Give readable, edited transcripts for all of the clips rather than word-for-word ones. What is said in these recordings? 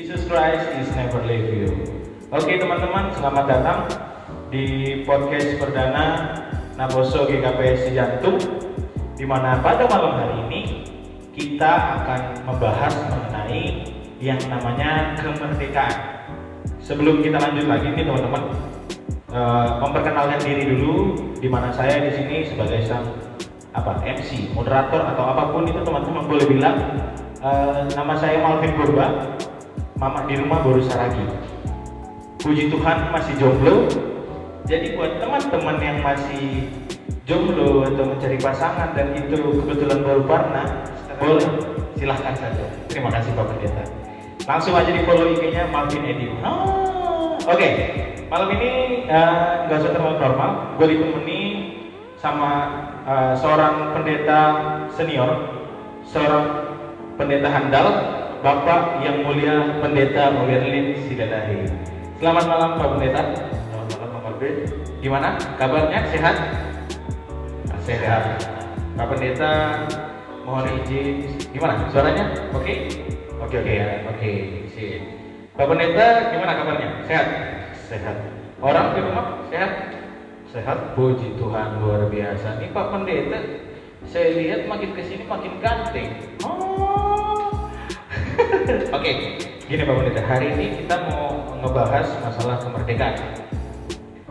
Jesus Christ is never leave you. Oke teman-teman, selamat datang di podcast perdana Naboso GKPS Jantung, di mana pada malam hari ini kita akan membahas mengenai yang namanya kemerdekaan. Sebelum kita lanjut lagi nih teman-teman, memperkenalkan diri dulu, di mana saya di sini sebagai sang MC, moderator atau apapun itu teman-teman boleh bilang. Nama saya Malvin Purba, mama di rumah baru saragi. Puji Tuhan masih jomblo. Jadi buat teman-teman yang masih jomblo atau mencari pasangan dan itu kebetulan baru parna, boleh silahkan saja. Terima kasih Pak Pendeta. Langsung aja di follow IG-nya Malvin Edi. Oke. Malam ini nggak usah terlalu normal. Gue ditemani sama seorang pendeta senior, seorang pendeta handal, Bapak yang mulia Pendeta Merlin Sidadahi. Selamat malam Pak Pendeta. Selamat malam Pak Malvin. Gimana kabarnya? Sehat? Sehat. Pak Pendeta, mohon izin. Gimana suaranya? Oke? Oke ya. Oke. Sip. Pak Pendeta, gimana kabarnya? Sehat? Sehat. Orang di rumah sehat? Sehat. Puji Tuhan, luar biasa. Nih Pak Pendeta, saya lihat makin kesini makin ganteng. Oke, gini Pak Pendeta, hari ini kita mau ngebahas masalah kemerdekaan.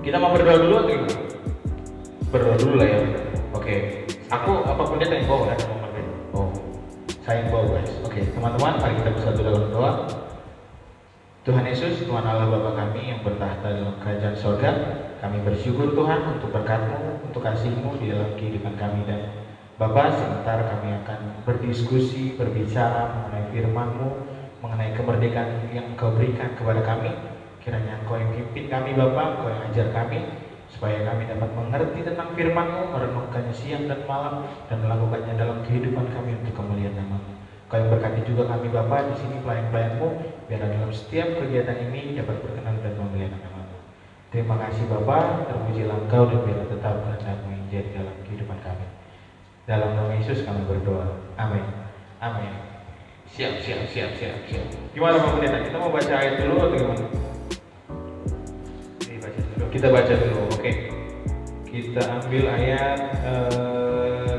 Kita mau berdoa dulu atau gimana? Berdoa dulu lah ya. Oke, aku apa Pendeta yang bawa kan? Oh, saya yang bawa guys. Oke, teman-teman, mari kita bersatu dalam doa. Tuhan Yesus, Tuhan Allah Bapa kami yang bertahta dalam kerajaan surga, kami bersyukur Tuhan untuk berkat-Mu, untuk kasih-Mu di dalam kehidupan kami. Dan Bapak, sebentar kami akan berdiskusi, berbicara mengenai firman-Mu, mengenai kemerdekaan yang Engkau berikan kepada kami. Kiranya Engkau yang pimpin kami Bapak, Engkau yang ajar kami, supaya kami dapat mengerti tentang firman-Mu, merenungkannya siang dan malam, dan melakukannya dalam kehidupan kami untuk kemuliaan nama-Mu. Kau yang berkati juga kami Bapak di sini pelayan-pelayan-Mu, biar dalam setiap kegiatan ini dapat berkenan dan memuliakan nama-Mu. Terima kasih Bapak, terpujilah Engkau dan biar tetap kehendak-Mu yang jadi dalam kehidupan kami. Dalam nama Yesus kami berdoa. Amin. Amin. Siap. Gimana Pak Pendeta? Kita mau baca ayat dulu atau gimana? Kita baca dulu. Oke. Kita ambil ayat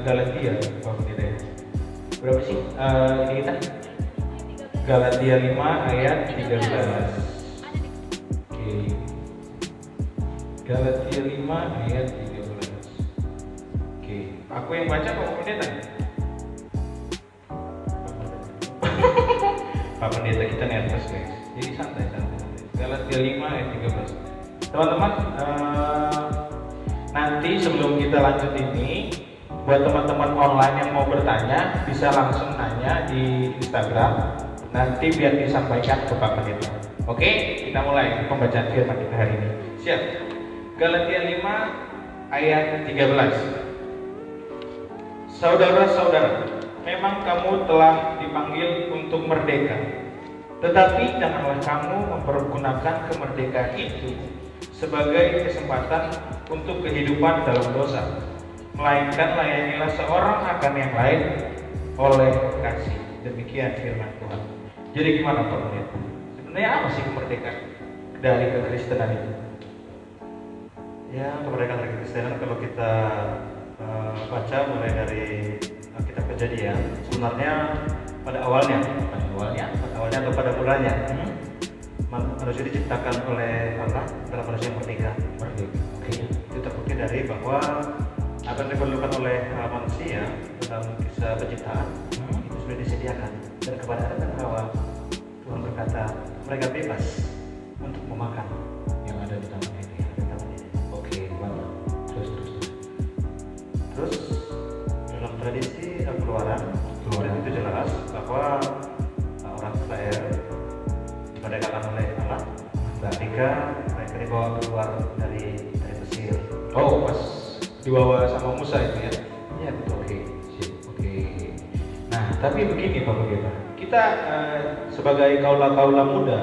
Galatia, Pak Pendeta. Berapa sih? Ini kita Galatia 5 ayat 13. Oke. Galatia 5 ayat 13. Oke. Aku yang baca Pak Pendeta. Pak Pendeta kita nervous guys. Jadi santai. Galatia 5 ayat 13. Teman-teman, nanti sebelum kita lanjut ini, buat teman-teman online yang mau bertanya bisa langsung nanya di Instagram, nanti biar disampaikan ke Pak Pendeta. Oke, kita mulai pembacaan firman kita hari ini. Siap. Galatia 5 ayat 13. Saudara-saudara, memang kamu telah dipanggil untuk merdeka, tetapi janganlah kamu mempergunakan kemerdekaan itu sebagai kesempatan untuk kehidupan dalam dosa, melainkan layanilah seorang akan yang lain oleh kasih. Demikian firman Tuhan. Jadi gimana Pak Pendeta? Sebenarnya apa sih kemerdekaan dari kekristenan itu? Ya, kemerdekaan dari Kekristenan kalau kita baca mulai dari kitab Kejadian, sebenarnya pada awalnya atau pada mulanya manusia diciptakan oleh Allah dalam manusia yang merdeka. Oke. Itu terbukti dari bahwa apa yang diperlukan oleh manusia dalam kisah penciptaan itu sudah disediakan, dan kepada Adam dan Hawa Tuhan berkata mereka bebas untuk memakan Yang ada di taman ini. Oke, mantap. Terus dalam tradisi keluaran itu jelas bahwa orang Israel diperdekakan oleh Allah ketika mereka dibawa keluar dari Mesir. Oh, pas dibawa sama Musa itu ya? Iya betul. Oke, sip. Oke. Nah, tapi begini Pak Pendeta, kita sebagai kaula-kaula muda,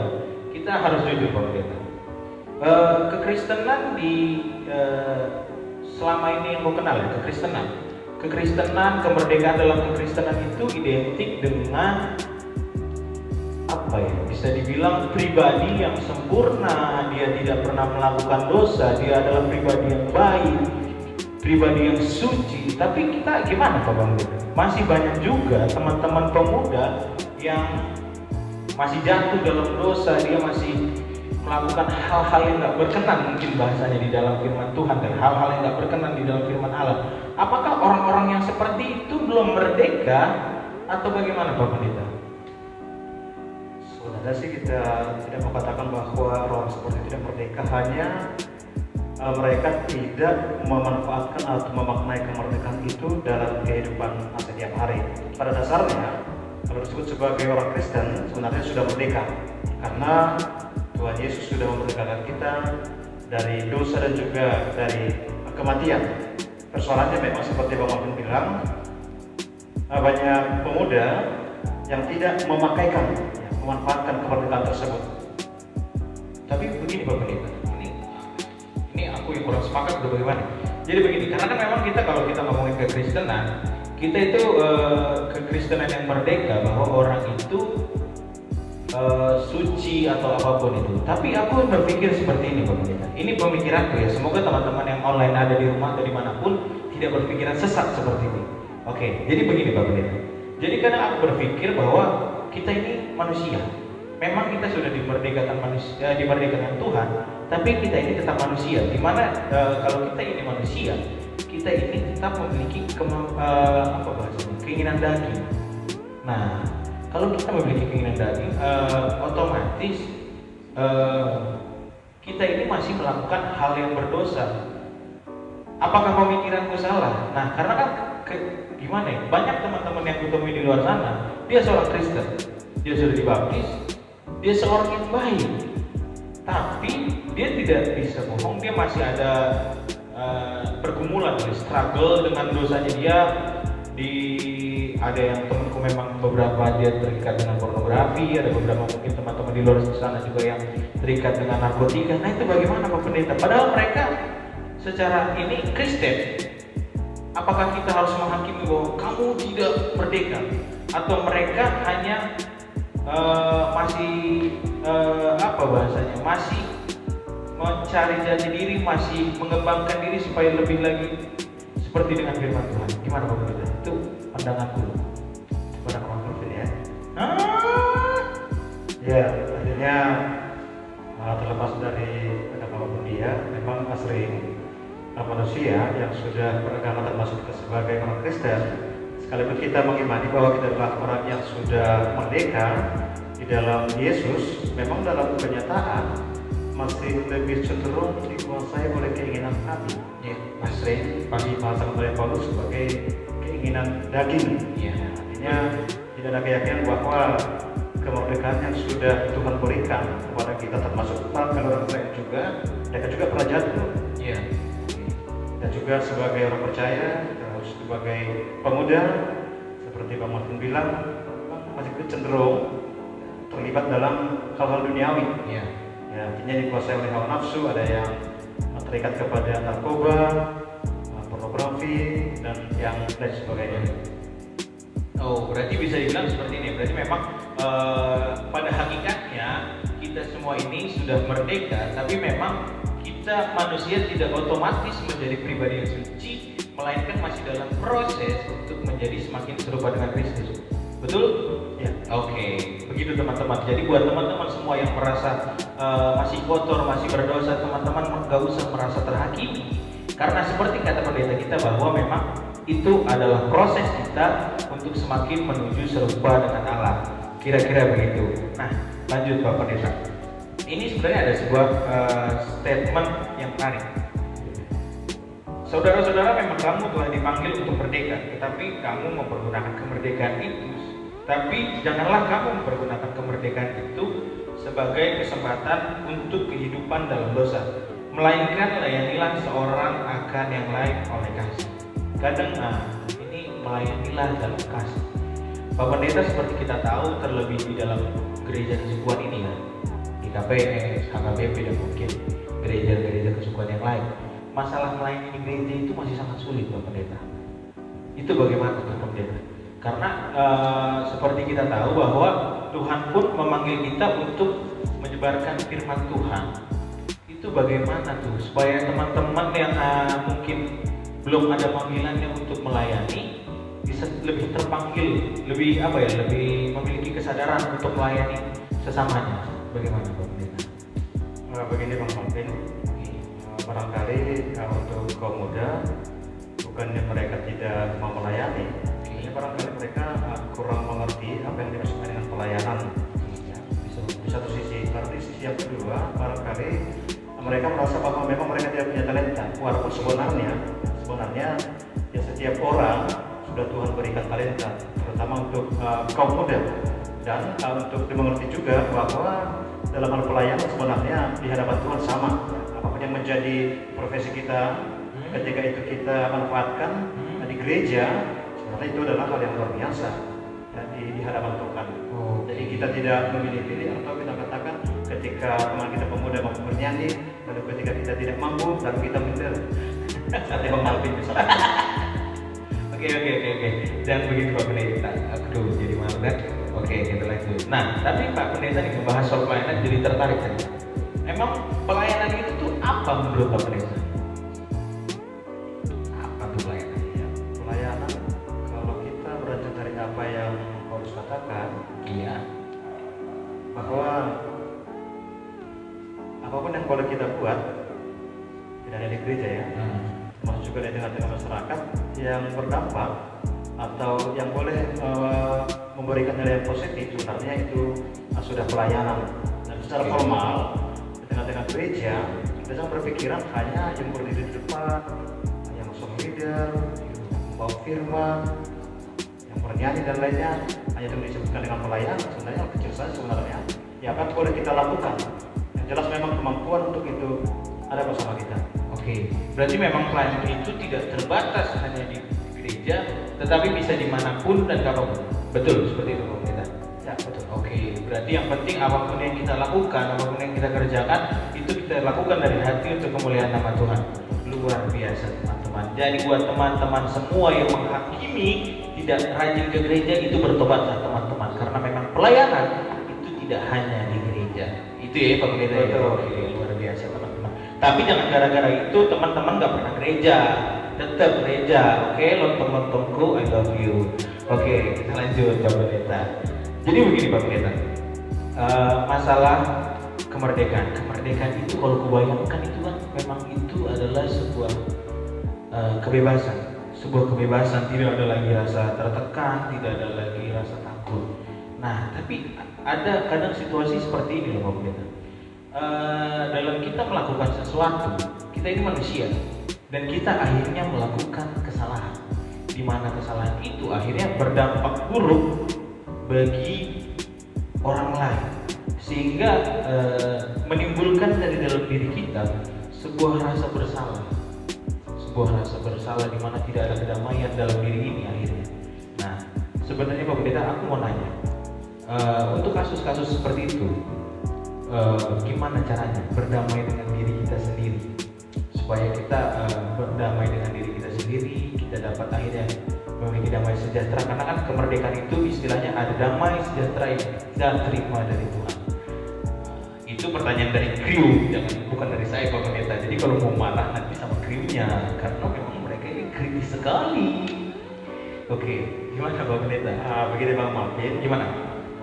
kita harus jujur Pak Pendeta. Kekristenan di selama ini yang gue kenal ya, kekristenan, kemerdekaan dalam kekristenan itu identik dengan apa ya, bisa dibilang pribadi yang sempurna, dia tidak pernah melakukan dosa, dia adalah pribadi yang baik, pribadi yang suci. Tapi kita gimana Pak Bang? Masih banyak juga teman-teman pemuda yang masih jatuh dalam dosa, dia masih melakukan hal-hal yang nggak berkenan mungkin bahasanya di dalam firman Tuhan, dan hal-hal yang nggak berkenan di dalam firman Allah. Apakah orang-orang yang seperti itu belum merdeka atau bagaimana Pak Pendeta? Sebenarnya sih kita tidak mau katakan bahwa orang seperti itu tidak merdeka, hanya mereka tidak memanfaatkan atau memaknai kemerdekaan itu dalam kehidupan setiap hari. Pada dasarnya, kalau disebut sebagai orang Kristen, sebenarnya sudah merdeka, karena Tuhan Yesus sudah memerdekakan kita dari dosa dan juga dari kematian. Persoalannya memang seperti Bang Martin bilang, banyak pemuda yang tidak memanfaatkan kemerdekaan tersebut. Tapi begini Pak Pendeta, ini aku yang kurang sepakat udah bagaimana. Jadi begini, karena kan memang kita kalau kita ngomongin kekristenan, kita itu kekristenan yang merdeka, bahwa orang itu suci atau apapun itu. Tapi aku berpikir seperti ini Pak Pendeta. Ini pemikiranku ya, semoga teman-teman yang online ada di rumah atau dimanapun tidak berpikiran sesat seperti ini. Oke, jadi begini Pak Pendeta. Jadi kadang aku berpikir bahwa kita ini manusia. Memang kita sudah dimerdekakan Tuhan, tapi kita ini tetap manusia. Dimana kalau kita ini manusia, kita ini tetap memiliki keinginan daging. Nah, kalau kita memiliki keinginan daging, otomatis kita ini masih melakukan hal yang berdosa. Apakah pemikiranku salah? Nah, karena kan gimana ya? Banyak teman-teman yang kutemui di luar sana, dia seorang Kristen, dia sudah dibaptis, dia seorang yang baik, tapi dia tidak bisa bohong, dia masih ada pergumulan, struggle dengan dosanya dia. Ada yang temanku memang beberapa dia terikat dengan pornografi, ada beberapa mungkin teman-teman di luar sana juga yang terikat dengan narkotika. Nah itu bagaimana Pak Pendeta? Padahal mereka secara ini Kristen. Apakah kita harus menghakimi bahwa kamu tidak merdeka, atau mereka hanya masih masih mencari jati diri, masih mengembangkan diri supaya lebih lagi seperti dengan firman Tuhan? Gimana Pak Pendeta? Itu pandanganku. Pada Bang Martin ya. Ya, akhirnya terlepas dari apapun dia, memang sering manusia yang sudah beragama termasuk kita sebagai orang Kristen, sekalipun kita mengimani bahwa kita adalah orang yang sudah merdeka di dalam Yesus, memang dalam kenyataan masih lebih cenderung dikuasai oleh keinginan hati. Ya, Sering dibahasakan oleh Paulus sebagai keinginan daging. ya. Artinya tidak ada keyakinan bahwa kemerdekaan yang sudah Tuhan berikan kepada kita, termasuk kalau orang Kristen juga, mereka juga pernah jatuh. Iya. Dan juga sebagai orang percaya, terus sebagai pemuda, seperti Bang Martin bilang, masih cenderung terlibat dalam hal-hal duniawi. Iya. Ya, artinya dikuasai oleh hawa nafsu, ada yang terikat kepada narkoba, pornografi, dan yang lain sebagainya. Oh, berarti bisa dibilang seperti ini. Berarti memang pada hakikatnya kita semua ini sudah merdeka, tapi memang kita manusia tidak otomatis menjadi pribadi yang suci, melainkan masih dalam proses untuk menjadi semakin serupa dengan Kristus. Betul? Ya. Oke, begitu teman-teman. Jadi buat teman-teman semua yang merasa masih kotor, masih berdosa, teman-teman nggak usah merasa terhakimi. Karena seperti kata pendeta kita bahwa memang itu adalah proses kita untuk semakin menuju serupa dengan Allah. Kira-kira begitu. Nah, lanjut Pak Pendeta. Ini sebenarnya ada sebuah statement yang menarik. Saudara-saudara, memang kamu telah dipanggil untuk merdeka, tetapi kamu mempergunakan kemerdekaan itu. Tapi janganlah kamu mempergunakan kemerdekaan itu sebagai kesempatan untuk kehidupan dalam dosa, melainkan layanilah seorang akan yang lain oleh kasih. Kadang ini melayanilah dalam kasih. Pak Pendeta, seperti kita tahu, terlebih di dalam gereja kesukuan ini ya, di KPS, HKBP, dan mungkin gereja-gereja kesukuan yang lain, masalah melayani gereja itu masih sangat sulit Pak Pendeta. Itu bagaimana Pak Pendeta? Karena seperti kita tahu bahwa Tuhan pun memanggil kita untuk menyebarkan firman Tuhan. Itu bagaimana tuh supaya teman-teman yang mungkin belum ada panggilannya untuk melayani bisa lebih terpanggil, lebih lebih memiliki kesadaran untuk melayani sesamanya. Bagaimana Pak Pendeta? Begini Bang Martin, barangkali untuk kaum muda bukannya mereka tidak mau melayani, ini barangkali mereka kurang mengerti apa yang dimaksudkan dengan pelayanan. Ya, di satu sisi, tapi di sisi yang kedua barangkali mereka merasa bahwa memang mereka tidak punya talenta, walaupun sebenarnya ya setiap orang sudah Tuhan berikan talenta, terutama untuk kaum muda, dan untuk dimengerti juga bahwa dalam hal pelayanan sebenarnya di hadapan Tuhan sama. Apapun yang menjadi profesi kita, ketika itu kita manfaatkan di gereja, sebenarnya itu adalah hal yang luar biasa ya, di hadapan Tuhan. Jadi kita tidak memilih-pilih, atau kita katakan ketika teman kita pemuda mampu bernyanyi, lalu ketika kita tidak mampu, lalu kita minder. Seperti Bang Malvin misalnya. Oke. Dan begitu Pak Pendeta. Aduh, jadi malu kan? Oke, kita lanjut. Nah, tapi Pak Pendeta nih membahas soal pelayanan jadi tertarik tadi. Emang pelayanan itu tuh apa menurut Pak Pendeta? Apa tuh pelayanan? Ya, pelayanan kalau kita beranjak dari apa yang Paulus katakan, Iya. bahwa apapun yang boleh kita buat, tidak hanya di gereja ya, termasuk juga di tengah-tengah masyarakat yang berdampak atau yang boleh memberikan nilai yang positif, sebenarnya itu sudah pelayanan. Dan secara formal di tengah-tengah gereja kita jangan berpikiran hanya yang berdiri di depan, yang song leader, yang membawa firman, yang bernyanyi dan lainnya, hanya itu disebutkan dengan pelayanan. Sebenarnya yang kecil saja sebenarnya. Ya kan boleh kita lakukan. Yang jelas memang kemampuan untuk itu ada bersama kita. Oke, berarti memang pelayanan itu tidak terbatas hanya di gereja, tetapi bisa dimanapun dan kapanpun. Betul, seperti itu Pak Pendeta? Ya, betul. Oke, berarti yang penting apapun yang kita lakukan, apapun yang kita kerjakan, itu kita lakukan dari hati untuk kemuliaan nama Tuhan. Luar biasa teman-teman. Jadi buat teman-teman semua yang menghakimi tidak rajin ke gereja, itu bertobatlah teman-teman. Karena memang pelayanan itu tidak hanya di gereja. Itu ya Pak Pendeta. Oke, luar biasa teman-teman. Tapi jangan gara-gara itu teman-teman gak pernah gereja. Tetap gereja. Oke, lontong-lontongku, I love you. Oke, kita lanjut Pak Pendeta. Jadi begini Pak Pendeta, masalah kemerdekaan itu kalau kubayangkan itu kan memang itu adalah sebuah kebebasan, tidak ada lagi rasa tertekan, tidak ada lagi rasa takut. Nah, tapi ada kadang situasi seperti ini loh Pak Pendeta. Dalam kita melakukan sesuatu, kita ini manusia dan kita akhirnya melakukan kesalahan, di mana kesalahan itu akhirnya berdampak buruk bagi orang lain, sehingga menimbulkan dari dalam diri kita sebuah rasa bersalah di mana tidak ada kedamaian dalam diri ini akhirnya. Nah, sebenarnya Pak Pendeta, aku mau nanya, untuk kasus-kasus seperti itu, gimana caranya berdamai dengan diri kita sendiri, supaya kita berdamai dengan diri kita sendiri, kita dapat akhirnya memiliki damai sejahtera, karena kan kemerdekaan itu istilahnya ada damai sejahtera yang kita terima dari Tuhan. Itu pertanyaan dari kru, bukan dari saya Pak Pendeta. Jadi kalau mau marah nanti sama krunya, karena memang mereka ini kritis sekali. Oke, gimana Pak Pendeta? Begini Bang Malvin, Gimana?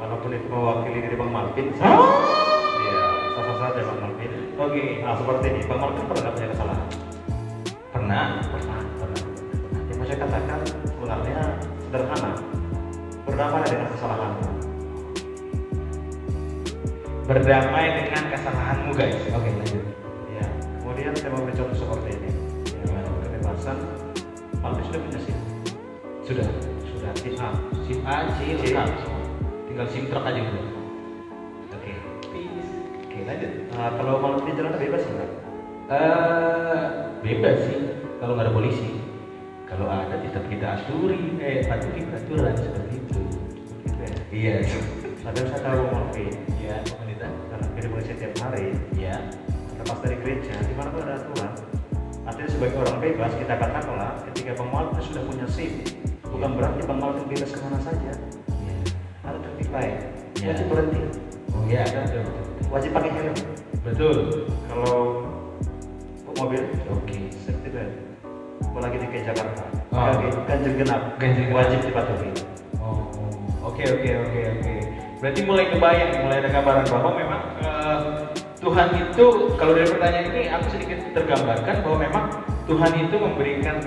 walaupun itu mewakili diri Bang Malvin, ya sah-sah saja Bang Malvin. Oke. Nah seperti ini, Bang Malvin pernah punya kesalahan? Pernah. Yang mau saya katakan sebenarnya sederhana, berdamai dengan kesalahan. Berdamai dengan kesalahanmu guys. Oke, lanjut. Ya, kemudian saya mau beri contoh seperti ini. Ya, kebebasan, Malvin sudah punya SIM. Sudah. SIM A. SIM A, C, lengkap semua. Tinggal SIM truk aja udah. Oke. Peace. Oke, lanjut. Kalau Malvin di jalan bebas enggak? Bebas sih kalau nggak ada polisi. Kalau ada tetap kita patuhi peraturan seperti itu. Gitu ya. Iya. Padahal saya tahu Malvin, Iya, pemerintah. karena kita polisi setiap hari, Iya. lepas dari gereja, di mana pun ada aturan. Artinya sebagai orang bebas, kita katakanlah ketika Bang Malvin sudah punya SIM, bukan berarti Bang Malvin bebas kemana saja. Iya. Ada tertib lain. Iya. Wajib berhenti. Oh iya, betul. Wajib pakai helm. Betul. Kalau mobil, Oke. safety belt. Apalagi di Jakarta. Oh. Ganjil genap. Ganjil genap. Wajib dipatuhi. Oh, oke. Berarti mulai kebayang, mulai ada gambaran bahwa memang Tuhan itu, kalau dari pertanyaan ini aku sedikit tergambarkan bahwa memang Tuhan itu memberikan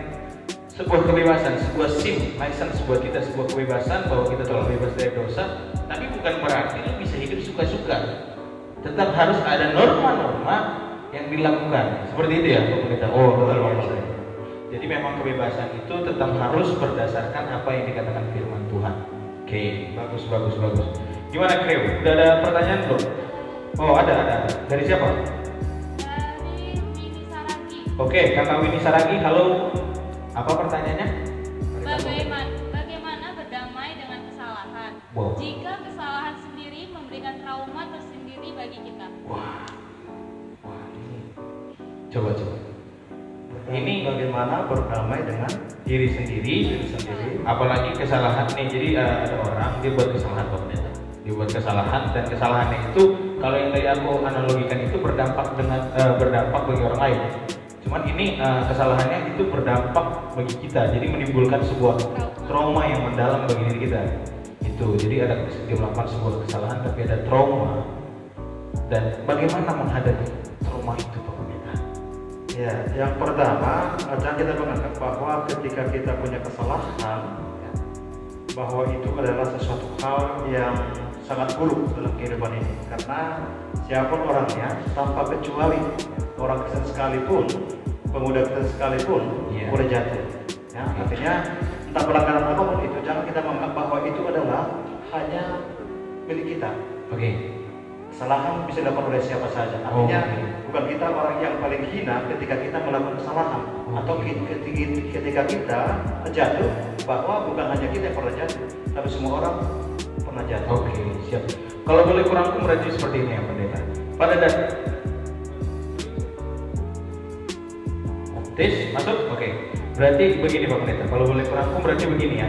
sebuah kebebasan, sebuah license buat kita, sebuah kebebasan bahwa kita telah bebas dari dosa, tapi bukan berarti lu bisa hidup suka-suka. Tetap harus ada norma-norma yang dilakukan. Seperti itu ya, pemerintah. Oh, betul. Jadi memang kebebasan itu tetap harus berdasarkan apa yang dikatakan firman Tuhan. Oke, bagus. Gimana Kreo? Udah ada pertanyaan belum? Oh, ada. Dari siapa? Dari Winnie Saragi. Oke, Kakak Winnie Saragi, halo. Apa pertanyaannya? Bagaimana berdamai dengan kesalahan? Wow. Jika kesalahan sendiri memberikan trauma tersendiri bagi kita. Wah, ini. Coba. Ini bagaimana berdamai dengan diri sendiri, apalagi kesalahan nih. Jadi ada orang dia buat kesalahan Pendeta. Dia buat kesalahan dan kesalahannya itu kalau yang tadi aku analogikan itu berdampak bagi orang lain. Cuman ini kesalahannya itu berdampak bagi kita. Jadi menimbulkan sebuah trauma yang mendalam bagi diri kita. Itu. Jadi ada dia melakukan sebuah kesalahan tapi ada trauma. Dan bagaimana menghadapi trauma itu, Pak Pendeta? Ya, yang pertama, jangan kita menganggap bahwa ketika kita punya kesalahan, ya, bahwa itu adalah sesuatu hal yang sangat buruk dalam kehidupan ini. Karena siapapun orangnya, tanpa kecuali orang Kristen sekalipun, pemuda Kristen sekalipun, boleh jatuh. Ya, artinya entah pelanggaran apapun itu, jangan kita menganggap bahwa itu adalah hanya milik kita. Oke. Kesalahan bisa dilakukan oleh siapa saja. Artinya bukan kita orang yang paling hina ketika kita melakukan kesalahan, atau ketika kita jatuh, bahwa bukan hanya kita yang pernah jatuh, tapi semua orang pernah jatuh. Oke, siap. Kalau boleh kurangkum berarti seperti ini ya Pendeta. Pada dasar tes masuk, oke. Berarti begini Pak Pendeta. Kalau boleh kurangkum berarti begini ya.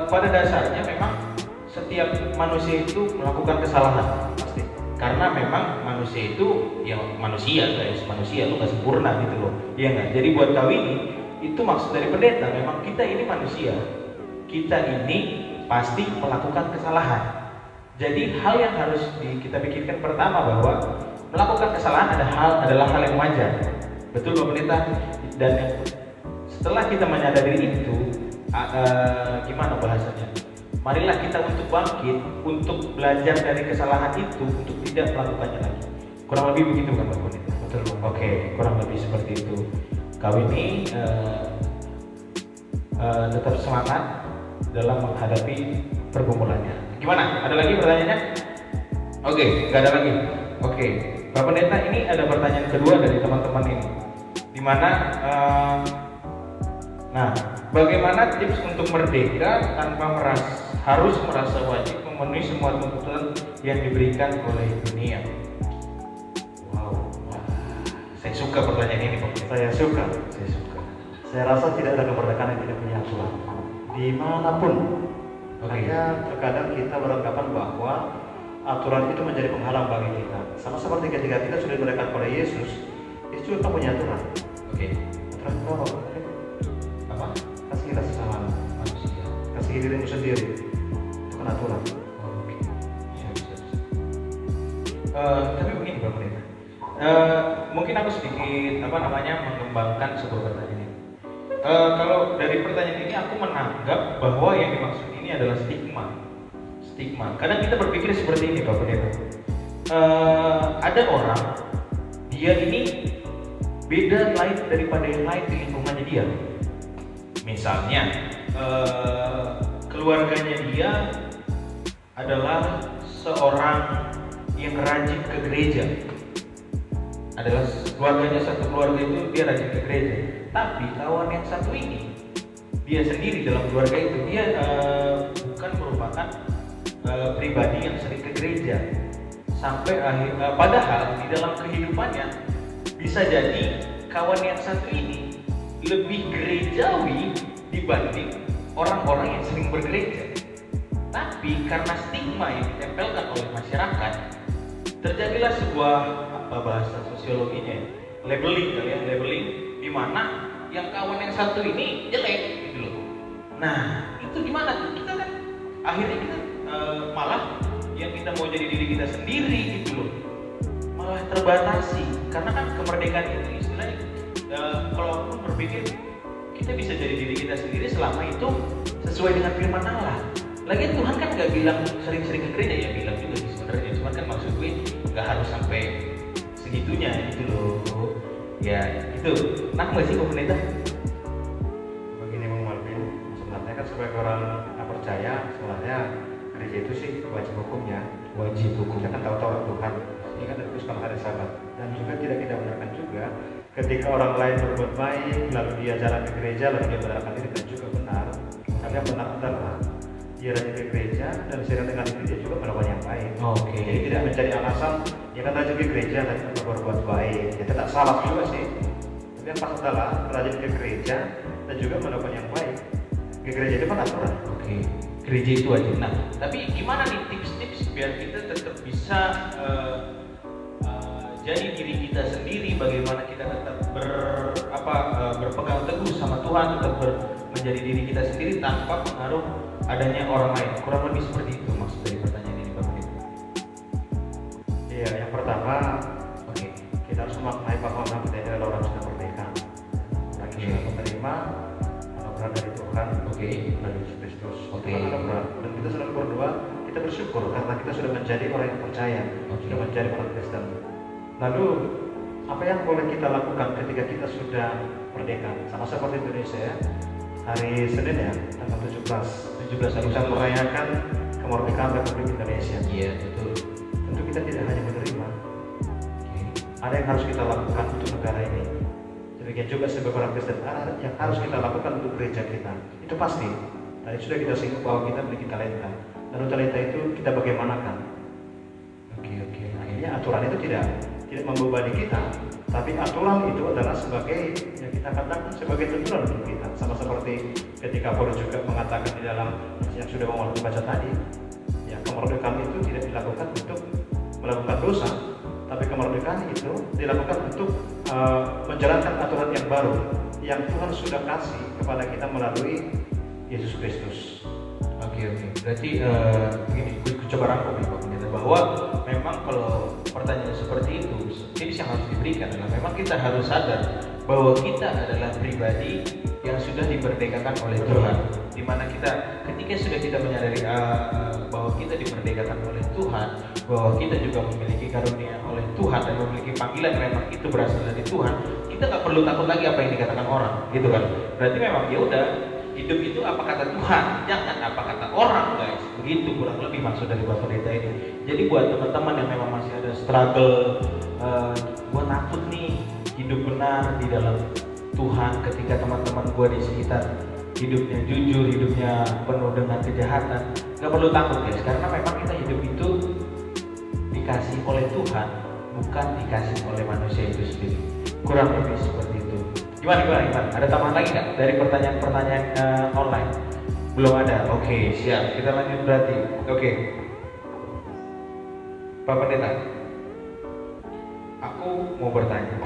Pada dasarnya memang setiap manusia itu melakukan kesalahan pasti. Karena memang manusia itu ya manusia guys, manusia lu nggak sempurna gitu loh. Iya nggak? Jadi buat kau itu maksud dari Pendeta memang kita ini manusia. Kita ini pasti melakukan kesalahan. Jadi hal yang harus kita pikirkan pertama bahwa melakukan kesalahan adalah hal yang wajar. Betul Pak Pendeta? Dan setelah kita menyadari itu, gimana bahasanya? Marilah kita untuk bangkit, untuk belajar dari kesalahan itu, untuk tidak melakukannya lagi. Kurang lebih begitu kan Pak Pendeta? Betul. Oke, kurang lebih seperti itu. Kau ini tetap semangat dalam menghadapi pergumulannya. Gimana? Ada lagi pertanyaannya? Oke, nggak ada lagi. Oke, Pak Pendeta, ini ada pertanyaan kedua dari teman-teman ini. Dimana, bagaimana tips untuk merdeka tanpa harus merasa wajib memenuhi semua tuntutan yang diberikan oleh dunia? Wow, saya suka pertanyaan ini Pak Pendeta. Saya suka. Saya rasa tidak ada kemerdekaan yang tidak punya aturan dimanapun. Hanya terkadang kita beranggapan bahwa aturan itu menjadi penghalang bagi kita. Sama seperti ketika kita sudah dimerdekakan oleh Yesus, Yesus juga punya aturan. Oke. Aturan apa? Apa? Kasihilah sesama Manusia. kasihi dirimu sendiri. Itu kan aturan. Oke. Siap. Tapi begini Pak Pendeta. Mungkin aku sedikit mengembangkan sebuah pertanyaan ini. Kalau dari pertanyaan ini aku menanggap bahwa yang dimaksud ini adalah stigma. Kadang kita berpikir seperti ini Pak Pendeta. Ada orang dia ini beda lain daripada yang lain di lingkungannya dia. Misalnya keluarganya dia adalah seorang yang rajin ke gereja. Keluarganya satu keluarga itu dia rajin ke gereja. Tapi kawan yang satu ini, dia sendiri dalam keluarga itu dia bukan merupakan pribadi yang sering ke gereja. Sampai padahal di dalam kehidupannya bisa jadi kawan yang satu ini lebih gerejawi dibanding orang-orang yang sering bergereja. Tapi karena stigma yang ditempelkan oleh masyarakat, terjadilah sebuah bahasa sosiologinya, labeling kali ya, labeling di mana yang kawan yang satu ini jelek gitu loh. Nah, itu gimana tuh? Kita kan akhirnya kita malah yang kita mau jadi diri kita sendiri gitu loh, malah terbatasi karena kan kemerdekaan itu istilahnya kalau aku berpikir kita bisa jadi diri kita sendiri selama itu sesuai dengan firman Allah. Lagian Tuhan kan nggak bilang sering-sering ke gereja, ya bilang juga sih sebenarnya, cuman kan maksud gue nggak harus sampai segitunya gitu loh. Ya itu, nah nggak sih pemerintah? Begini Bung Marvin, sebenarnya kan sebagai orang yang percaya, sebenarnya gereja itu sih wajib hukumnya. Wajib hukum. Kita kan tahu Tuhan, ini kan tertuliskan hari Sabat. Dan juga tidak kita benarkan juga ketika orang lain berbuat baik, lalu dia jalan ke gereja, lalu dia benarkan diri, dan juga benar. Tapi yang benar adalah dia rajin ke gereja dan seiring dengan itu dia juga melakukan yang baik. Oke. Jadi tidak menjadi alasan dia kan rajin ke gereja dan tidak berbuat baik. Ya tidak salah juga sih. Tapi yang pas adalah rajin ke gereja dan juga melakukan yang baik. Ke gereja itu kan aturan. Oke, gereja itu wajib. Nah, tapi gimana nih tips-tips biar kita tetap bisa jadi diri kita sendiri? Bagaimana kita tetap berpegang teguh sama Tuhan, tetap menjadi diri kita sendiri tanpa pengaruh adanya orang lain. Kurang lebih seperti itu maksud dari pertanyaan ini, Pak Pendeta. Iya, yang pertama, kita harus memaknai bahwa kita ini adalah orang sudah merdeka. Orang yang sudah menerima anugerah dari Tuhan, dari Yesus Kristus. Tuhan anugerah. Dan kita selalu berdoa, kita bersyukur karena kita sudah menjadi orang yang percaya, sudah menjadi orang Kristen. Lalu, apa yang boleh kita lakukan ketika kita sudah merdeka? Sama seperti Indonesia ya, hari Senin ya, tanggal 17 kita merayakan kemerdekaan Republik Indonesia. Iya, betul. Tentu kita tidak hanya menerima, ada yang harus kita lakukan untuk negara ini. Demikian juga sebagai orang Kristen, ada yang harus kita lakukan untuk gereja kita. Itu pasti. Tadi sudah kita singgung bahwa kita memiliki talenta. Lalu talenta itu kita bagaimanakan? Artinya aturan itu tidak membebani kita, tapi aturan itu adalah sebagai yang kita katakan sebagai tuntunan untuk kita. Sama seperti ketika Paulus juga mengatakan di dalam yang sudah mau baca tadi, ya kemerdekaan itu tidak dilakukan untuk melakukan dosa, tapi kemerdekaan itu dilakukan untuk menjalankan aturan yang baru yang Tuhan sudah kasih kepada kita melalui Yesus Kristus. Berarti begini, gue coba rangkum ya Pak Pendeta, bahwa memang kalau pertanyaan seperti itu, tips yang harus diberikan adalah memang kita harus sadar bahwa kita adalah pribadi yang sudah dimerdekakan oleh Tuhan. Dimana kita ketika sudah kita menyadari bahwa kita dimerdekakan oleh Tuhan, bahwa kita juga memiliki karunia oleh Tuhan dan memiliki panggilan memang itu berasal dari Tuhan, kita nggak perlu takut lagi apa yang dikatakan orang, gitu kan? Berarti memang ya udah, hidup itu apa kata Tuhan, jangan apa kata orang, guys. Begitu kurang lebih maksud dari Bapak Pendeta ini. Jadi buat teman-teman yang memang masih ada struggle, gue takut nih hidup benar di dalam Tuhan ketika teman-teman gue di sekitar hidupnya jujur, hidupnya penuh dengan kejahatan, gak perlu takut guys, karena memang kita hidup itu dikasih oleh Tuhan, bukan dikasih oleh manusia itu sendiri. Kurang lebih seperti itu. Gimana? Ada tambahan lagi nggak dari pertanyaan-pertanyaan online? Belum ada. Oke, siap. Kita lanjut berarti. Oke. Pak Pendeta, aku mau bertanya.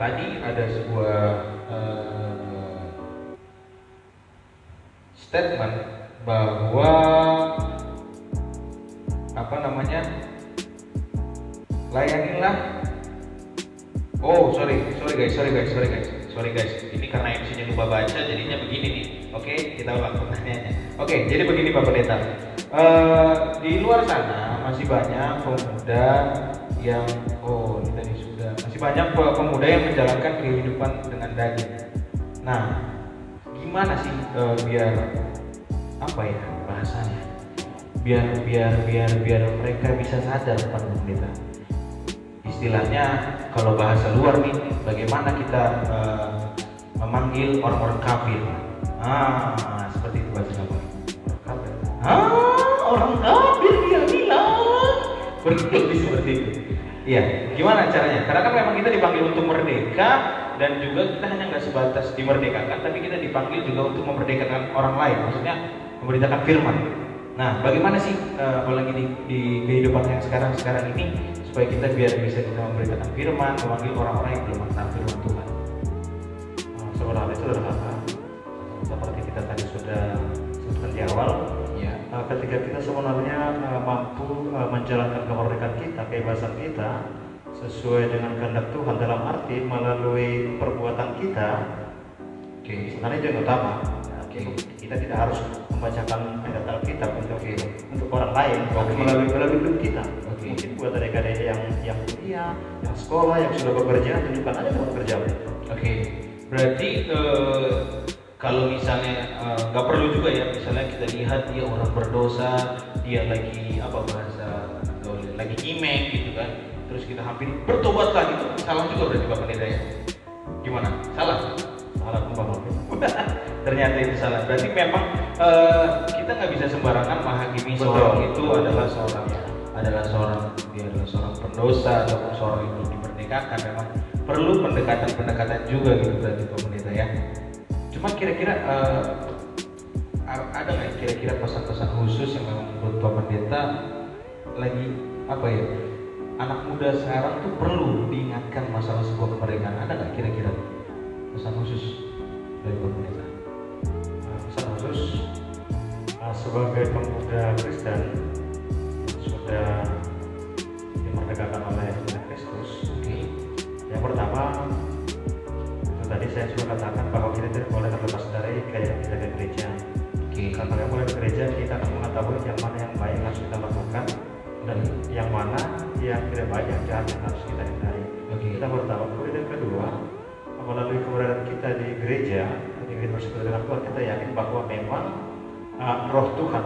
Tadi ada sebuah statement bahwa layanilah. Oh, sorry guys. Ini karena MC-nya lupa baca, jadinya begini nih. Oke, kita ulang pertanyaannya. Oke, jadi begini Pak Pendeta. Di luar sana masih banyak pemuda yang ini tadi sudah. Masih banyak pemuda yang menjalankan kehidupan dengan daging. Nah, gimana sih biar apa ya bahasanya? Biar mereka bisa sadar Pak Pendeta. Istilahnya kalau bahasa luar nih, bagaimana kita memanggil orang-orang kafir? Seperti itu bahasa apa? Orang kafir dia bilang. Berarti seperti itu. Iya, gimana caranya? Karena kan memang kita dipanggil untuk merdeka dan juga kita hanya nggak sebatas dimerdekakan, tapi kita dipanggil juga untuk memerdekakan orang lain, maksudnya memberitakan firman. Nah, bagaimana sih apalagi di kehidupan yang sekarang ini supaya kita biar bisa kita memberitakan firman, memanggil orang-orang yang belum mengenal firman Tuhan? Sebenarnya itu sederhana, seperti kita tadi sudah sebutkan di awal. Ya. Ketika kita sebenarnya mampu menjalankan kemerdekaan kita, kebebasan kita sesuai dengan kehendak Tuhan dalam arti melalui perbuatan kita, sebenarnya itu yang utama. Kita tidak harus membacakan ayat Alkitab untuk orang lain, tapi melalui hidup kita. Mungkin buat adik-adik yang kuliah, yang sekolah, yang sudah bekerja, tunjukkan aja mau bekerja. Berarti kalau misalnya nggak perlu juga ya, misalnya kita lihat dia orang berdosa, dia lagi lagi imeng gitu kan, terus kita hampir bertobatlah, itu salah juga berarti Pak Pendeta ya? Gimana? Salah ternyata itu salah. Berarti memang kita nggak bisa sembarangan menghakimi seorang itu adalah seorang pendosa ataupun seorang yang belum dimerdekakan. Memang perlu pendekatan juga gitu berarti Pak Pendeta ya. Cuma kira-kira ada nggak kira-kira pesan-pesan khusus yang memang menurut Pak Pendeta lagi anak muda sekarang tuh perlu diingatkan masalah sebuah kemerdekaan? Ada nggak kira-kira pesan khusus dari Pak Pendeta? Pesan khusus sebagai pemuda Kristen sudah dimerdekakan oleh Kristus. Yang pertama, itu tadi saya sudah katakan bahwa kita tidak boleh terlepas dari gaya kita ke gereja. Karena yang mulai ke gereja kita akan mengetahui yang mana yang baik yang harus kita lakukan dan yang mana yang tidak baik, yang jahat yang harus kita hindari. Kita bertahu. Kemudian yang kedua, melalui keberadaan kita di gereja bersekutu dengan Tuhan, kita yakin bahwa memang Roh Tuhan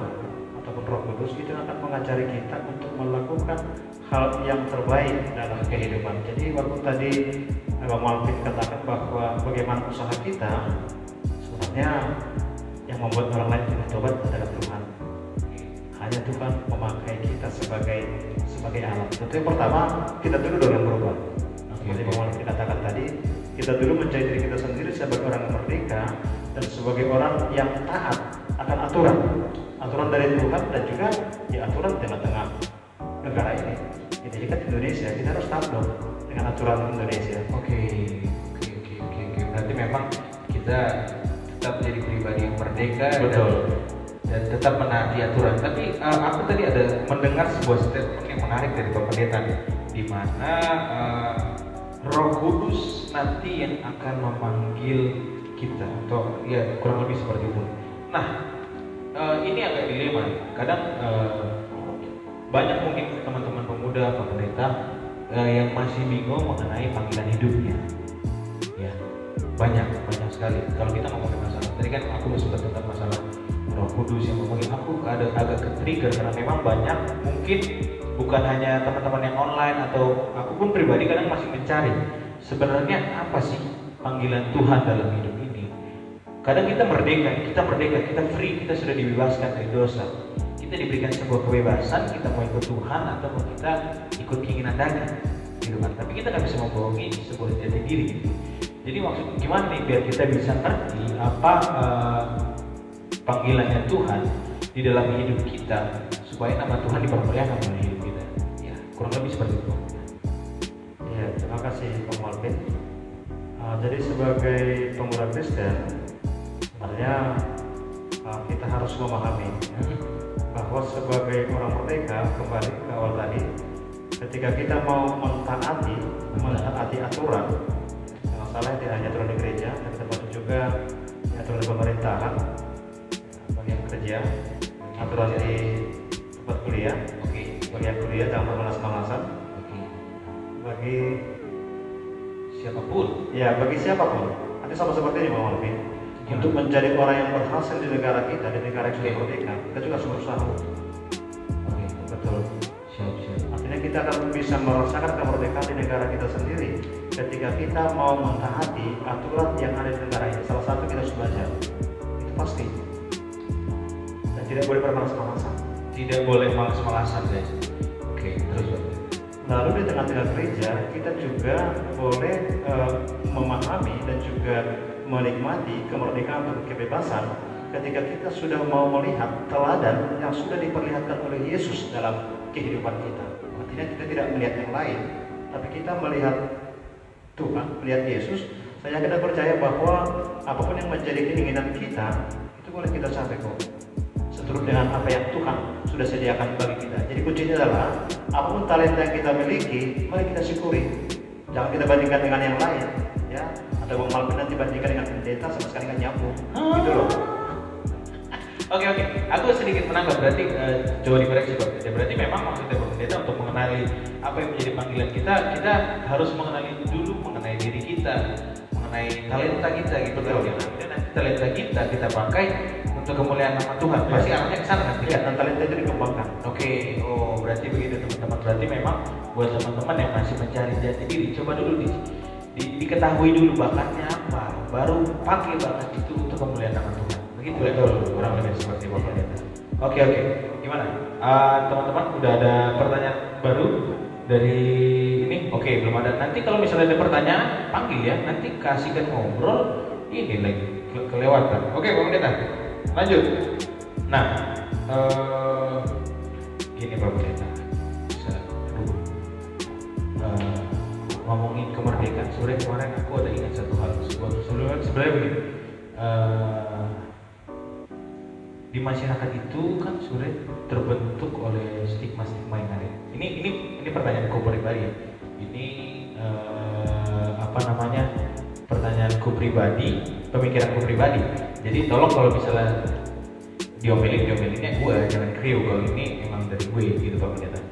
ataupun Roh Kudus itu akan mengajari kita untuk melakukan hal yang terbaik dalam kehidupan. Jadi waktu tadi Bang Malvin katakan bahwa bagaimana usaha kita, sebenarnya yang membuat orang lain tidak tobat adalah Tuhan. Hanya Tuhan memakai kita sebagai alat. Tentu yang pertama, kita dulu dong yang berubah. Seperti Bang Malvin katakan tadi, kita dulu mencari diri kita sendiri sebagai orang yang merdeka dan sebagai orang yang taat akan aturan dari Tuhan dan juga aturan di tengah-tengah negara ini. Jadi jika di Indonesia kita harus taat dong dengan aturan Indonesia. Oke. Berarti memang kita tetap menjadi pribadi yang merdeka. Betul. Dan tetap menaati aturan. Tapi aku tadi ada mendengar sebuah statement yang menarik dari Pak Pendeta, di mana Roh Kudus nanti yang akan memanggil kita, atau ya kurang lebih seperti itu. Nah, ini agak dilema. Kadang banyak mungkin teman-teman pemuda Pak Pendeta yang masih bingung mengenai panggilan hidupnya. Ya, banyak sekali. Kalau kita ngomongin masalah, tadi kan aku sempat tentang masalah Roh Kudus yang ngomongin, aku agak ke-trigger karena memang banyak, mungkin bukan hanya teman-teman yang online atau aku pun pribadi kadang masih mencari sebenarnya apa sih panggilan Tuhan dalam hidup ini. Kadang kita merdeka, kita free, kita sudah dibebaskan dari dosa. Kita diberikan sebuah kebebasan, kita mau ikut Tuhan atau mau kita ikut keinginan daging gitu kan. Tapi kita nggak bisa membohongi sebuah jati diri gitu. Jadi maksud gimana nih biar kita bisa ngerti apa panggilannya Tuhan di dalam hidup kita supaya nama Tuhan dipermuliakan dalam hidup kita. Ya, kurang lebih seperti itu. Ya, terima kasih Pak Malvin. Jadi sebagai pemuda Kristen, sebenarnya kita harus memahami bahwa sebagai orang merdeka, kembali ke awal tadi, ketika kita mau mentaati aturan, yang salah tidak hanya aturan di gereja, tapi termasuk juga aturan di pemerintahan, bagian kerja, aturan di tempat kuliah, bagian kuliah jangan bermalas-malasan, bagi siapapun. Nanti sama seperti ini Bang Malvin. Untuk menjadi orang yang berhasil di negara kita, di negara yang sudah merdeka, kita juga harus berusaha. Betul. Siap. Artinya kita akan bisa merasakan kemerdekaan di negara kita sendiri ketika kita mau mentaati aturan yang ada di negara ini. Salah satu kita harus belajar. Itu pasti. Dan tidak boleh bermalas-malasan. Tidak boleh malas-malasan guys. Oke, terus. Lalu di tengah-tengah gereja kita juga boleh memahami dan juga menikmati kemerdekaan atau kebebasan ketika kita sudah mau melihat teladan yang sudah diperlihatkan oleh Yesus dalam kehidupan kita. Artinya kita tidak melihat yang lain, tapi kita melihat Tuhan, melihat Yesus. Saya yakin dan percaya bahwa apapun yang menjadi keinginan kita itu boleh kita capai kok, seturut dengan apa yang Tuhan sudah sediakan bagi kita. Jadi kuncinya adalah apapun talenta yang kita miliki, mari kita syukuri. Jangan kita bandingkan dengan yang lain, ya. Ada Bang Malvin nanti bandingkan dengan pendeta sama sekali nggak nyambung, gitu loh. Oke, aku sedikit menambah, berarti coba dikoreksi Pak. Ya, berarti memang maksudnya Pak Pendeta untuk mengenali apa yang menjadi panggilan kita harus mengenali dulu mengenai diri kita, mengenai talenta kita gitu kan. Kemudian nanti talenta kita pakai untuk kemuliaan nama Tuhan. Pasti arahnya ke sana nanti. Ya, dan talenta itu dikembangkan. Oke, berarti begitu teman-teman. Berarti memang buat teman-teman yang masih mencari jati diri, coba dulu diketahui dulu bakatnya apa, baru pakai bakat itu untuk kemuliaan nama Tuhan. Begitu ya, kurang lebih seperti Bapak Pendeta. Oke, gimana? Teman-teman udah ada pertanyaan baru dari ini? Oke, belum ada. Nanti kalau misalnya ada pertanyaan, panggil ya. Nanti kasihkan ngobrol. Ini lagi kelewatan. Oke, Bapak Pendeta, lanjut. Nah, gini Bapak Pendeta, ngomongin kemerdekaan. Sebenarnya kemarin aku ada ingat satu hal. Sebenarnya begini. Di masyarakat itu kan sudah terbentuk oleh stigma-stigma yang ada. Ini pertanyaanku pribadi ya. Ini pertanyaanku pribadi, pemikiranku pribadi. Jadi tolong kalau misalnya diomelinnya gue, jangan kriu kalau ini emang dari gue gitu Pak Pendeta.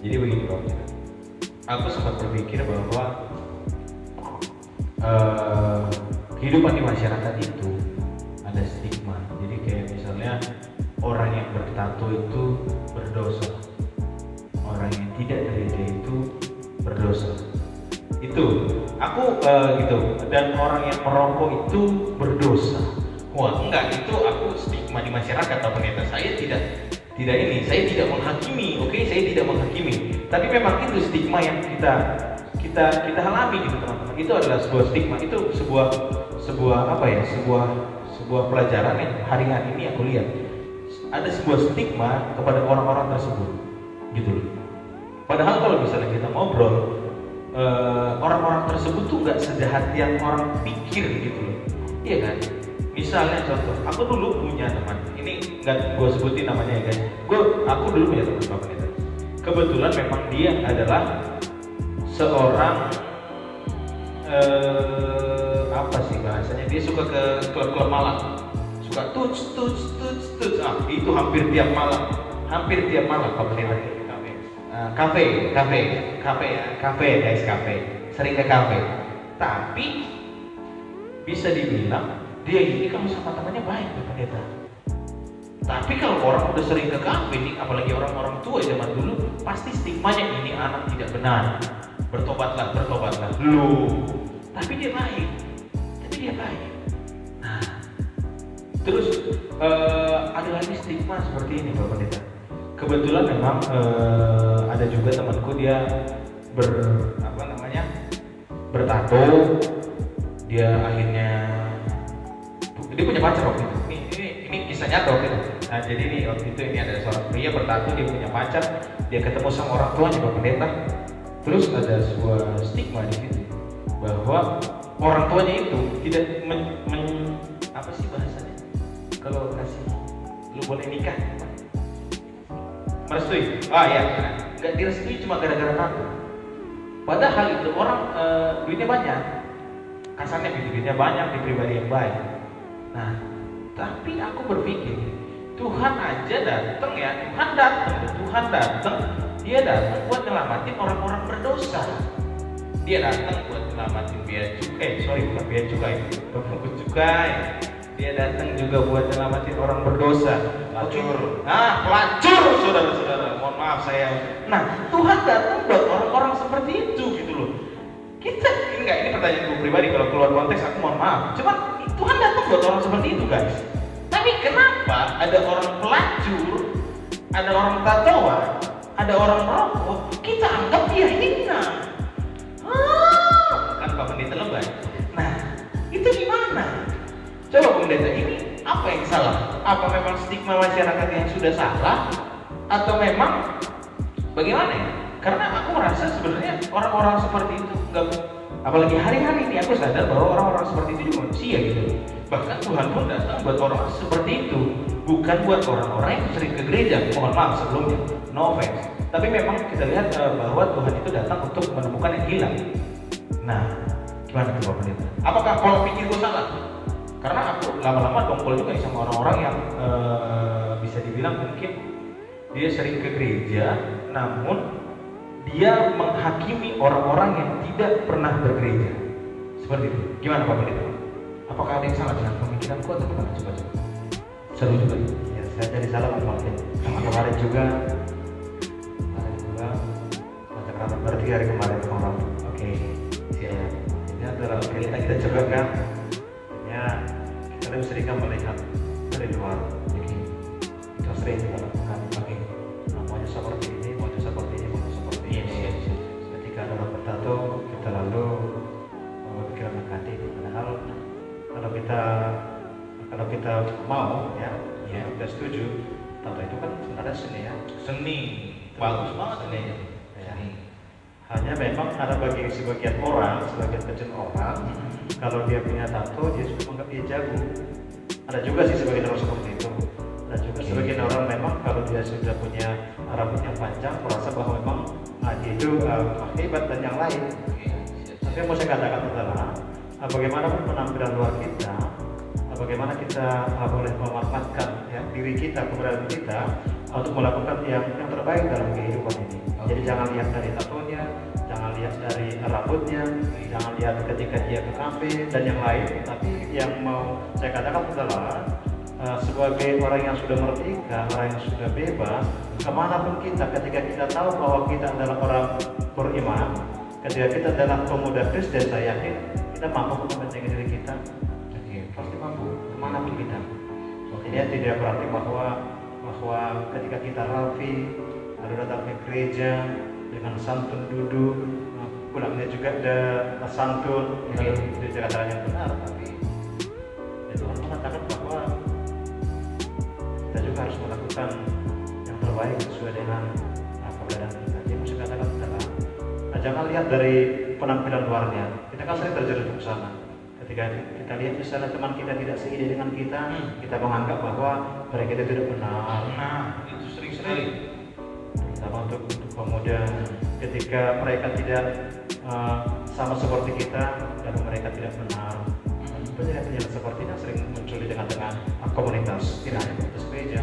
Jadi begini Pak Pendeta. Aku sempat berpikir bahwa kehidupan di masyarakat itu ada stigma. Jadi kayak misalnya orang yang bertato itu berdosa, orang yang tidak gereja itu berdosa. Itu aku gitu. Dan orang yang merokok itu berdosa. Wah enggak, itu aku stigma di masyarakat Pak Pendeta. Saya tidak saya tidak menghakimi, oke? Saya tidak menghakimi. Tapi memang itu stigma yang kita alami gitu teman-teman. Itu adalah sebuah stigma, itu sebuah apa ya? Sebuah pelajaran yang hari-hari ini aku lihat. Ada sebuah stigma kepada orang-orang tersebut, gitu loh. Padahal kalau misalnya kita ngobrol, orang-orang tersebut tuh nggak sejahat yang orang pikir gitu loh. Iya kan? Misalnya contoh, aku dulu punya teman. Ini nggak gue sebutin namanya ya guys. Aku dulu punya teman Pak Pendeta. Kebetulan memang dia adalah seorang apa sih bahasanya? Dia suka ke klub-klub malam, suka tuts. Itu hampir tiap malam Pak Pendeta. Kafe guys, sering ke kafe. Tapi bisa dibilang dia ini kalau sama temannya baik Pak Pendeta. Tapi kalau orang udah sering ke kafe nih, apalagi orang-orang tua zaman dulu, pasti stigmanya ini anak tidak benar. Bertobatlah. Loh, tapi dia baik. Nah, terus ada lagi stigma seperti ini Pak Pendeta. Kebetulan memang ada juga temanku dia bertato. Dia akhirnya dia punya pacar waktu itu. Ini kisah nyata waktu itu. Nah, jadi waktu itu ada seorang pria bertato, dia punya pacar, dia ketemu sama orang tuanya Pak Pendeta. Terus ada sebuah stigma di situ bahwa orang tuanya itu tidak apa sih bahasanya? Kalau kasih lu boleh nikah, merestui. Nggak direstui cuma gara-gara tato. Padahal itu orang duitnya banyak, kasarnya duitnya banyak, di pribadi yang baik. Nah, tapi aku berpikir Tuhan aja datang ya, Tuhan datang, dia datang buat nyelamatin orang-orang berdosa. Dia datang buat nyelamatin bukan bea cukai. Dia datang juga buat nyelamatin orang berdosa. Pelacur, saudara-saudara. Mohon maaf saya. Nah, Tuhan datang buat orang-orang seperti itu gitu loh. Ini pertanyaan gue pribadi, kalau keluar konteks aku mohon maaf. Cuma Tuhan datang buat orang seperti itu guys. Tapi kenapa ada orang pelacur, ada orang tatoan, ada orang merokok, kita anggap dia hina. Kan Pak Pendeta lebay. Nah, itu gimana? Coba Pak Pendeta, ini apa yang salah? Apa memang stigma masyarakat yang sudah salah? Atau memang bagaimana ya? Karena aku merasa sebenarnya orang-orang seperti itu nggak, apalagi hari-hari ini aku sadar bahwa orang-orang seperti itu juga manusia gitu. Bahkan Tuhan pun datang buat orang seperti itu, bukan buat orang-orang yang sering ke gereja. Mohon maaf sebelumnya, no offense. Tapi memang kita lihat bahwa Tuhan itu datang untuk menemukan yang hilang. Nah, gimana tuh Bapak Pendeta? Apakah pola pikirku salah? Karena aku lama-lama dongkol juga nih sama orang-orang yang bisa dibilang mungkin dia sering ke gereja, namun dia menghakimi orang-orang yang tidak pernah bergereja. Seperti itu. Gimana Pak Pendeta? Apakah ada yang salah dengan pemikiranku atau gimana? Coba. Seru juga. Ya, saya jadi salah Mas Martin. Sama kemarin juga baca kerabat berarti hari kemarin orang. Oke. Ya, ini adalah kita coba kan. Ya, kita lebih sering melihat dari luar. Jadi kita sering kita lakukan. Oke. Maunya seperti ini, maunya seperti ini, maunya seperti ini. Ketika ada orang bertato, kita lalu berpikiran negatif. Padahal kalau kita mau ya kita setuju, tato itu kan sebenarnya seni ya. Seni. Bagus banget ini. Ya. Hanya memang ada sebagian orang, sebagian kecil orang, kalau dia punya tato dia sudah menganggap dia jago. Ada juga sih sebagian orang seperti itu. Ada juga sebagian orang memang kalau dia sudah punya rambut yang panjang, merasa bahwa memang dia itu hebat dan yang lain. Tapi yang mau saya katakan adalah bagaimana penampilan luar kita, bagaimana kita boleh memanfaatkan ya, diri kita, keberadaan kita untuk melakukan yang terbaik dalam kehidupan ini. Jadi jangan lihat dari tatonya, jangan lihat dari rambutnya, jangan lihat ketika dia ke kafe dan yang lain. Tapi yang mau saya katakan adalah sebagai orang yang sudah merdeka, orang yang sudah bebas, kemanapun kita, ketika kita tahu bahwa kita adalah orang beriman, ketika kita adalah pemuda Kristen, saya yakin kita mampu membentengi diri kita. Pasti mampu kemanapun kita. Jadi tidak berarti bahwa ketika kita rapi lalu datang ke gereja dengan santun duduk, pulangnya juga ada santun, itu cara yang benar. Tapi ya Tuhan mengatakan bahwa kita juga harus melakukan yang terbaik sesuai dengan keberadaan kita. Jadi saya katakan adalah jangan lihat dari penampilan luarnya. Kita kan sering terjerumus ke sana. Ketika kita lihat misalnya teman kita tidak seide dengan kita menganggap bahwa mereka itu tidak benar. Nah, itu sering sekali. Sama untuk pemuda, ketika mereka tidak sama seperti kita, dan mereka tidak benar. Penyataan seperti ini sering muncul di tengah-tengah komunitas. Tidak hanya komunitas gereja,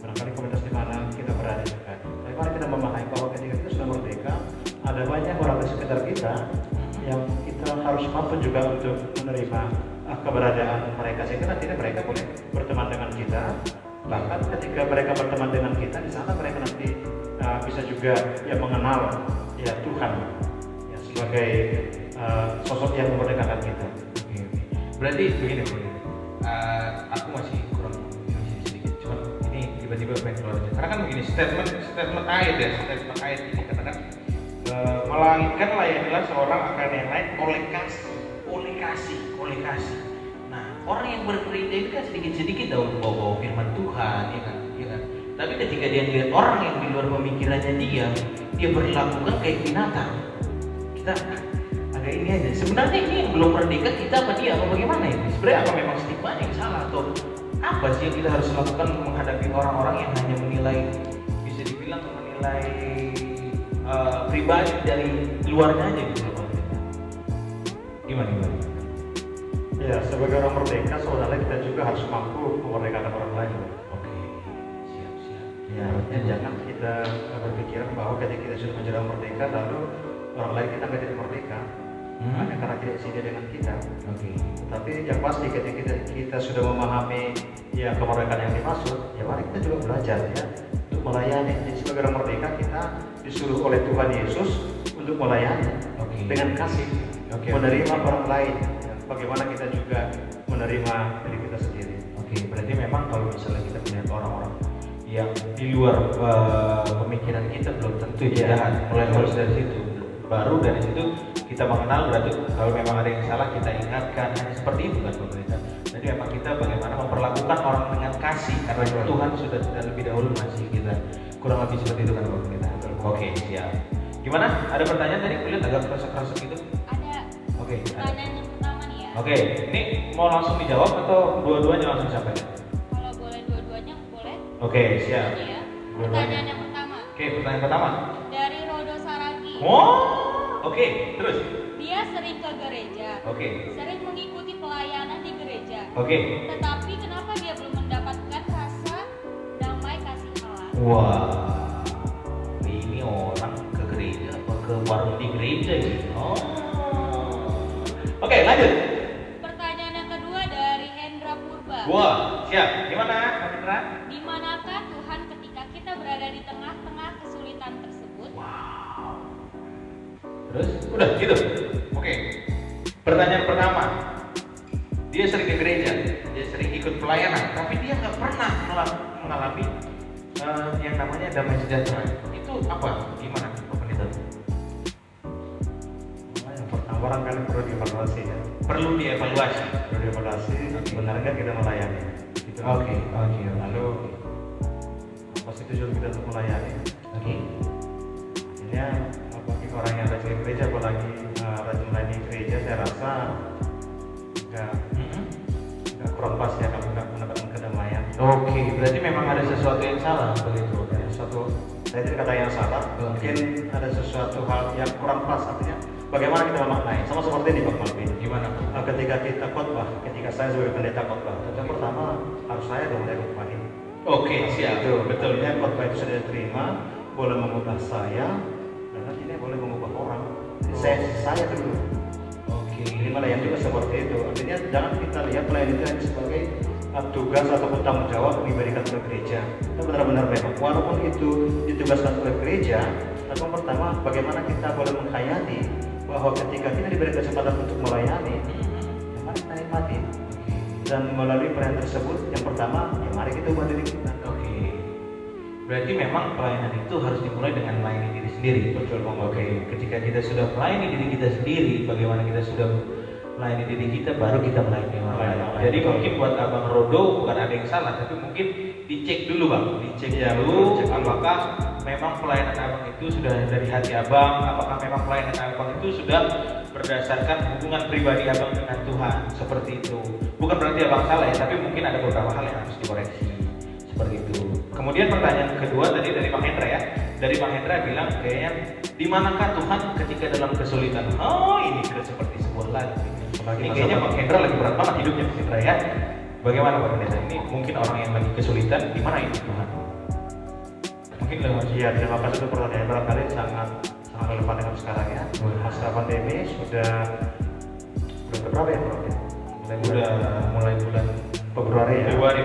barangkali komunitas di mana kita berada juga. Tapi mari kita memahami bahwa ketika kita sudah merdeka, ada banyak orang di sekitar kita yang kita harus mampu juga untuk menerima keberadaan mereka, sehingga nantinya mereka boleh berteman dengan kita. Bahkan ketika mereka berteman dengan kita, di sana mereka nanti bisa juga ya mengenal ya Tuhan ya sebagai sosok yang memerdekakan kita. Berarti begini Bu, aku masih kurang sedikit, cuma ini tiba-tiba pengen keluar aja. Karena kan begini, statement ayat ini katakan melainkan layanilah seorang akan yang lain oleh kasih. Nah, orang yang bergereja itu kan sedikit-sedikit bawa firman Tuhan, ya kan? Tapi ketika dia lihat orang yang di luar pemikirannya dia berlakukan kayak binatang. Kita agak ini aja. Sebenarnya ini yang belum merdeka kita apa dia apa bagaimana ya? Sebenarnya apa memang stigma yang salah atau apa sih yang kita harus lakukan menghadapi orang-orang yang hanya menilai, bisa dibilang menilai pribadi dari luarnya aja gitu loh. Gimana? Ya, sebagai orang merdeka, sebenarnya kita juga harus mampu memerdekakan orang lain. Oke, siap. Ya, jangan kita berpikiran bahwa ketika kita sudah menjadi orang merdeka, lalu orang lain kita nggak jadi merdeka, hanya karena tidak sedia dengan kita. Oke. Tapi yang pasti ketika kita sudah memahami ya kemerdekaan yang dimaksud, ya mari kita juga belajar ya untuk melayani. Jadi sebagai orang merdeka kita disuruh oleh Tuhan Yesus untuk melayani dengan kasih, menerima orang lain. Bagaimana kita juga menerima diri kita sendiri. Oke, berarti memang kalau misalnya kita melihat orang-orang yang di luar pemikiran pemikiran kita belum tentu itu Iya. jahat. Mulai harus dari situ. Baru dari situ kita mengenal, berarti kalau memang ada yang salah kita ingatkan. Hanya seperti itu kan pemerintah. Jadi memang kita bagaimana memperlakukan orang dengan kasih, karena Tuhan sudah lebih dahulu masih kita. Kurang lebih seperti itu kan pemerintah. Oke, siap. Gimana? Ada pertanyaan tadi? Kulihat agak kerasa-kerasa gitu. Ada Oke. pertanyaan yang pertama nih ya. Oke, ini mau langsung dijawab atau dua-duanya langsung disampaikan? Kalau boleh dua-duanya boleh. Oke, siap. Ini ya. Dua-duanya. Pertanyaan yang pertama Oke, pertanyaan pertama. dari Rodo Saragi. Oh, oke, terus. Dia sering ke gereja, Oke, sering mengikuti pelayanan di gereja. oke. Tetapi kenapa dia belum mendapatkan rasa damai kasih Allah? Wah, ini orang ke gereja apa ke warung di gereja gitu? Oh. Oke, lanjut. Pertanyaan yang kedua dari Hendra Purba. Wah, siap. Gimana, Pak Indra? Di manakah Tuhan ketika kita berada di tengah-tengah kesulitan tersebut? Wow. Terus, udah gitu. Oke. Pertanyaan pertama. Dia sering ke gereja, dia sering ikut pelayanan, tapi dia nggak pernah mengalami yang namanya damai sejahtera. Itu apa? Gimana, Pak Pendeta? Yang pertama barangkali perlu dievaluasi ya. Perlu dievaluasi. Perlu dievaluasi, benarkah kita melayani? Gitu. Oke. Lalu apa sih tujuan kita untuk melayani? Oke. Akhirnya bagi orang yang rajin ke gereja, apalagi rajin melayani gereja, saya rasa nggak kurang pas ya kalau nggak mendapatkan kedamaian. Oke, berarti memang ada sesuatu yang salah begitu. Ya, saya tidak kata yang salah, Oke. mungkin ada sesuatu hal yang kurang pas, artinya bagaimana kita memaknai, sama seperti ini Pak Malvin. Gimana, Pak? Ketika kita khotbah, ketika saya sebagai pendeta khotbah, yang pertama harus saya dong yang khotbahin. Oke, siap. Betul. Ya, khotbah itu sudah diterima, boleh mengubah saya, dan nantinya boleh mengubah orang. Jadi saya dulu. Oke. Jadi melayani juga seperti itu. Artinya jangan kita lihat pelayan itu hanya sebagai tugas ataupun tanggung jawab yang diberikan oleh gereja. Kita benar-benar memang, walaupun itu ditugaskan oleh gereja, tapi yang pertama bagaimana kita boleh menghayati bahwa ketika kita diberi kesempatan untuk melayani, ya mari kita nikmati. Dan melalui pelayanan tersebut, yang pertama, ya mari kita ubah diri kita. Oke. Berarti memang pelayanan itu harus dimulai dengan melayani diri sendiri. Betul, Bang. Oke. Ketika kita sudah melayani diri kita sendiri, bagaimana kita sudah melayani diri kita, baru kita melayani orang lain. Jadi Betul. mungkin buat Abang Rodo bukan ada yang salah, tapi mungkin dicek dulu, Bang. Dicek Ya, dulu betul, cek dulu. apakah memang pelayanan Abang itu sudah dari hati Abang, apakah memang pelayanan Abang itu sudah berdasarkan hubungan pribadi Abang dengan Tuhan, seperti itu. Bukan berarti Abang salah ya, tapi mungkin ada beberapa hal yang harus dikoreksi. Seperti itu. Kemudian pertanyaan kedua tadi dari Bang Hendra ya. Dari Bang Hendra bilang kayaknya di manakah Tuhan ketika dalam kesulitan? Oh, ini sudah seperti sebuah lagu. Ini kayaknya Bang Hendra lagi berat banget hidupnya Bang Hendra ya. Bagaimana Bang Hendra? Ini mungkin orang yang lagi kesulitan, di mana ini Tuhan? Mungkin lewat Iya, terima kasih untuk pertanyaan barangkali sangat relevan dengan sekarang ya. Masa pandemi sudah berapa ya Bro? mulai bulan Februari ya. Februari.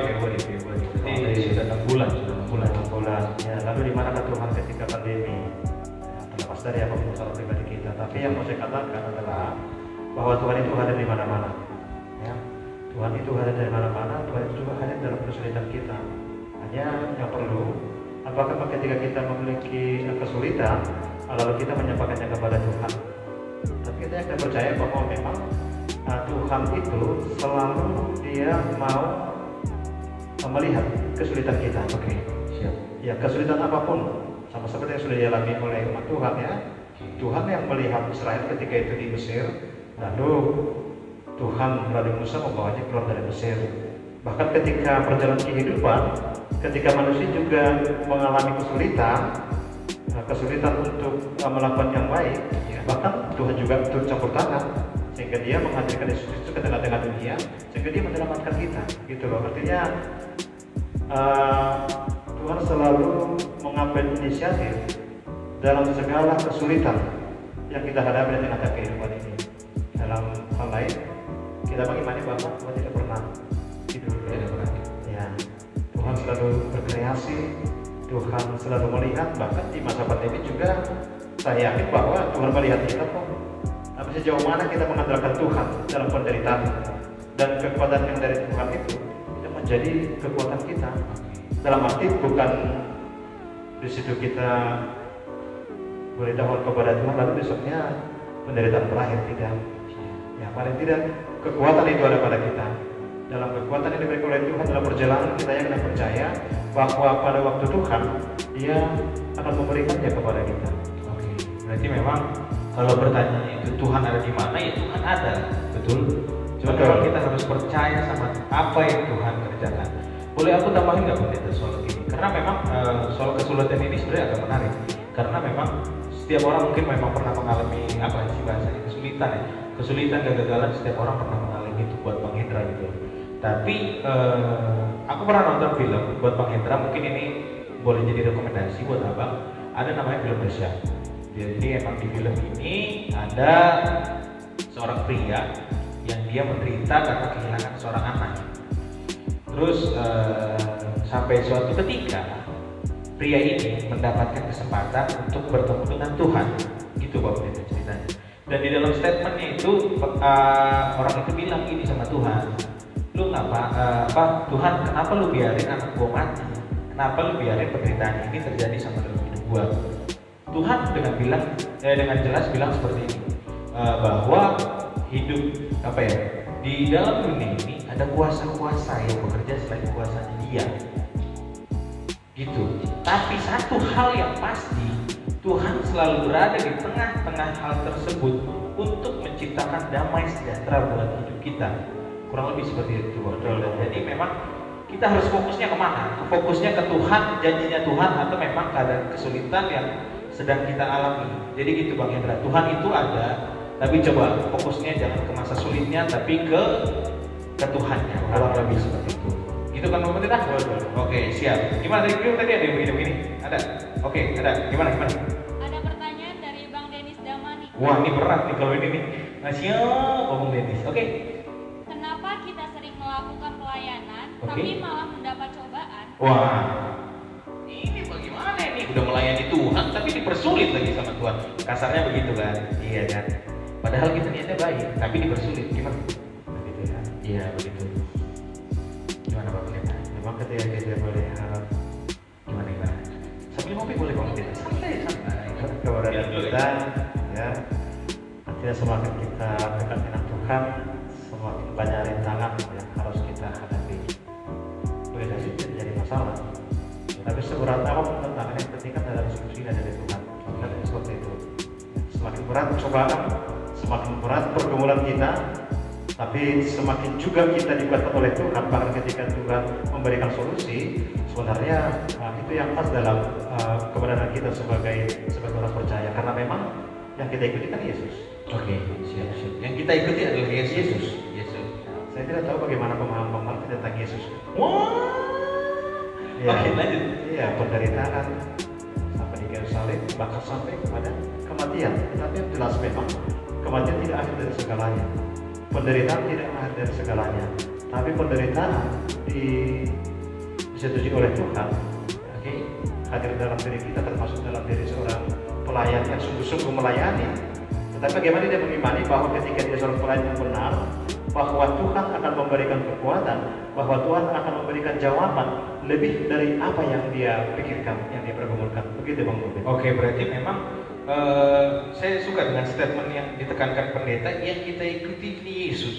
Jadi sudah 6 bulan, Bulan. Ya, lalu di mana Tuhan ketika pandemi? Ya, terlepas dari apa masalah pribadi kita, tapi yang mau saya katakan adalah bahwa Tuhan itu hadir di mana-mana. Ya. Tuhan itu hadir dari mana-mana, Tuhan itu juga hadir dalam kesulitan kita. Hanya yang perlu, apakah ketika kita memiliki kesulitan, lalu kita menyampaikannya kepada Tuhan. Tapi kita akan percaya bahwa memang Tuhan itu selalu dia mau melihat kesulitan kita. Oke, siap. Ya, kesulitan apapun, sama seperti yang sudah dialami oleh umat Tuhan ya. Tuhan yang melihat Israel ketika itu di Mesir, lalu Tuhan melalui Musa membawanya keluar dari Mesir. Bahkan ketika perjalanan kehidupan, ketika manusia juga mengalami kesulitan untuk melakukan yang baik, bahkan Tuhan juga turut campur tangan, sehingga dia menghadirkan Yesus Kristus ke tengah-tengah dunia, sehingga dia menyelamatkan kita, gitu loh. Artinya Tuhan selalu mengambil inisiatif dalam segala kesulitan yang kita hadapi di tengah kehidupan ini. Dalam hal lain, kita mengimani bahwa Tuhan tidak pernah tidur. Ya, Tuhan selalu berkreasi, Tuhan selalu melihat. Bahkan di masa pandemi juga saya yakin bahwa Tuhan melihat kita kok. Tapi sejauh mana kita mengandalkan Tuhan dalam penderitaan, dan kekuatan yang dari Tuhan itu menjadi kekuatan kita. Dalam arti bukan di situ kita beritahu kepada Tuhan, lalu besoknya penderitaan terakhir tidak. Ya paling tidak kekuatan itu ada pada kita. Dalam kekuatan yang diberikan oleh Tuhan dalam perjalanan kita yang kita percaya bahwa pada waktu Tuhan Dia akan memberikannya kepada kita. Oke, berarti memang kalau bertanya itu Tuhan ada di mana, ya Tuhan ada, betul. Cuma Betul. memang kita harus percaya sama apa yang Tuhan kerjakan. Boleh aku tambahin nggak pendeta soal ini? Karena memang soal kesulitan ini sebenarnya agak menarik. Karena memang setiap orang mungkin memang pernah mengalami apa sih bahasanya kesulitan ya, kesulitan kegagalan setiap orang pernah mengalami itu buat Bang Hendra gitu. Tapi aku pernah nonton film buat Bang Hendra, mungkin ini boleh jadi rekomendasi buat abang. Ada namanya film Dahsyat. Jadi emang di film ini ada seorang pria yang dia menderita karena kehilangan seorang anak. Terus sampai suatu ketika pria ini mendapatkan kesempatan untuk bertemu dengan Tuhan, gitu Bapak itu ceritanya. Dan di dalam statementnya itu orang itu bilang gini sama Tuhan, lu Tuhan, kenapa lu biarin anak gua mati? Kenapa lu biarin penderitaan ini terjadi sama dalam hidup gua? Tuhan dengan jelas bilang seperti ini, bahwa hidup di dalam dunia ini ada kuasa-kuasa yang bekerja selain kuasanya Dia. Gitu. Tapi satu hal yang pasti, Tuhan selalu berada di tengah-tengah hal tersebut untuk menciptakan damai sejahtera buat hidup kita. Kurang lebih seperti itu. Betul. Jadi memang kita harus fokusnya kemana? Fokusnya ke Tuhan, janjinya Tuhan, atau memang keadaan kesulitan yang sedang kita alami. Jadi gitu Bang Hendra, Tuhan itu ada, tapi coba fokusnya jangan ke masa sulitnya, tapi ke Tuhannya. Kurang lebih seperti itu. Gitu kan Bang Hendra? Oke, siap. Gimana tadi ada yang begini? Ada? Oke, ada. Gimana? Ada pertanyaan dari Bang Denis Damani. Wah, ini berat nih kalau ini nih. Siap, Bang Denis. Oke. Kenapa kita sering melakukan pelayanan, Oke. tapi malah mendapat cobaan? Wah, ini bagaimana ini? Udah melayani Tuhan, tapi dipersulit lagi sama Tuhan. Kasarnya begitu kan? Iya kan? Padahal kita niatnya baik, tapi dipersulit. Gimana? Begitu ya. Iya, begitu. Gimana Pak Pendeta? Memang ketika kita melihat Gimana? Sambil ngopi boleh Bang Pendeta? Santai. keberadaan kita, ya, artinya semakin kita dekat dengan Tuhan, semakin banyak rintangan yang harus kita hadapi. Beda sih jadi masalah. Tapi seberat apapun tantangan yang penting kan ada solusinya dari Tuhan. Kan seperti itu. Semakin berat cobaan, semakin berat pergumulan kita, tapi semakin juga kita dikuatkan oleh Tuhan. Bahkan ketika Tuhan memberikan solusi, sebenarnya itu yang pas dalam kebenaran kita sebagai orang percaya. Karena memang yang kita ikuti kan Yesus. Oke, siap. Yang kita ikuti adalah Yesus. Saya tidak tahu bagaimana pemahaman kita tentang Yesus. Wah. Ya, Oke, lanjut. Iya, penderitaan sampai di kayu salib, bahkan sampai kepada kematian. Tetapi yang jelas memang kematian tidak akhir dari segalanya. Penderitaan tidak akhir dari segalanya. Tapi penderitaan disetujui oleh Tuhan. Oke, hadir dalam diri kita, termasuk dalam diri seorang pelayan yang sungguh-sungguh melayani. Tetapi bagaimana dia mengimani bahwa ketika dia seorang pelayan yang benar, bahwa Tuhan akan memberikan kekuatan, bahwa Tuhan akan memberikan jawaban lebih dari apa yang dia pikirkan, yang dia pergumulkan. Begitu Bang Mubin. Oke, berarti memang saya suka dengan statement yang ditekankan pendeta, yang kita ikuti ini Yesus.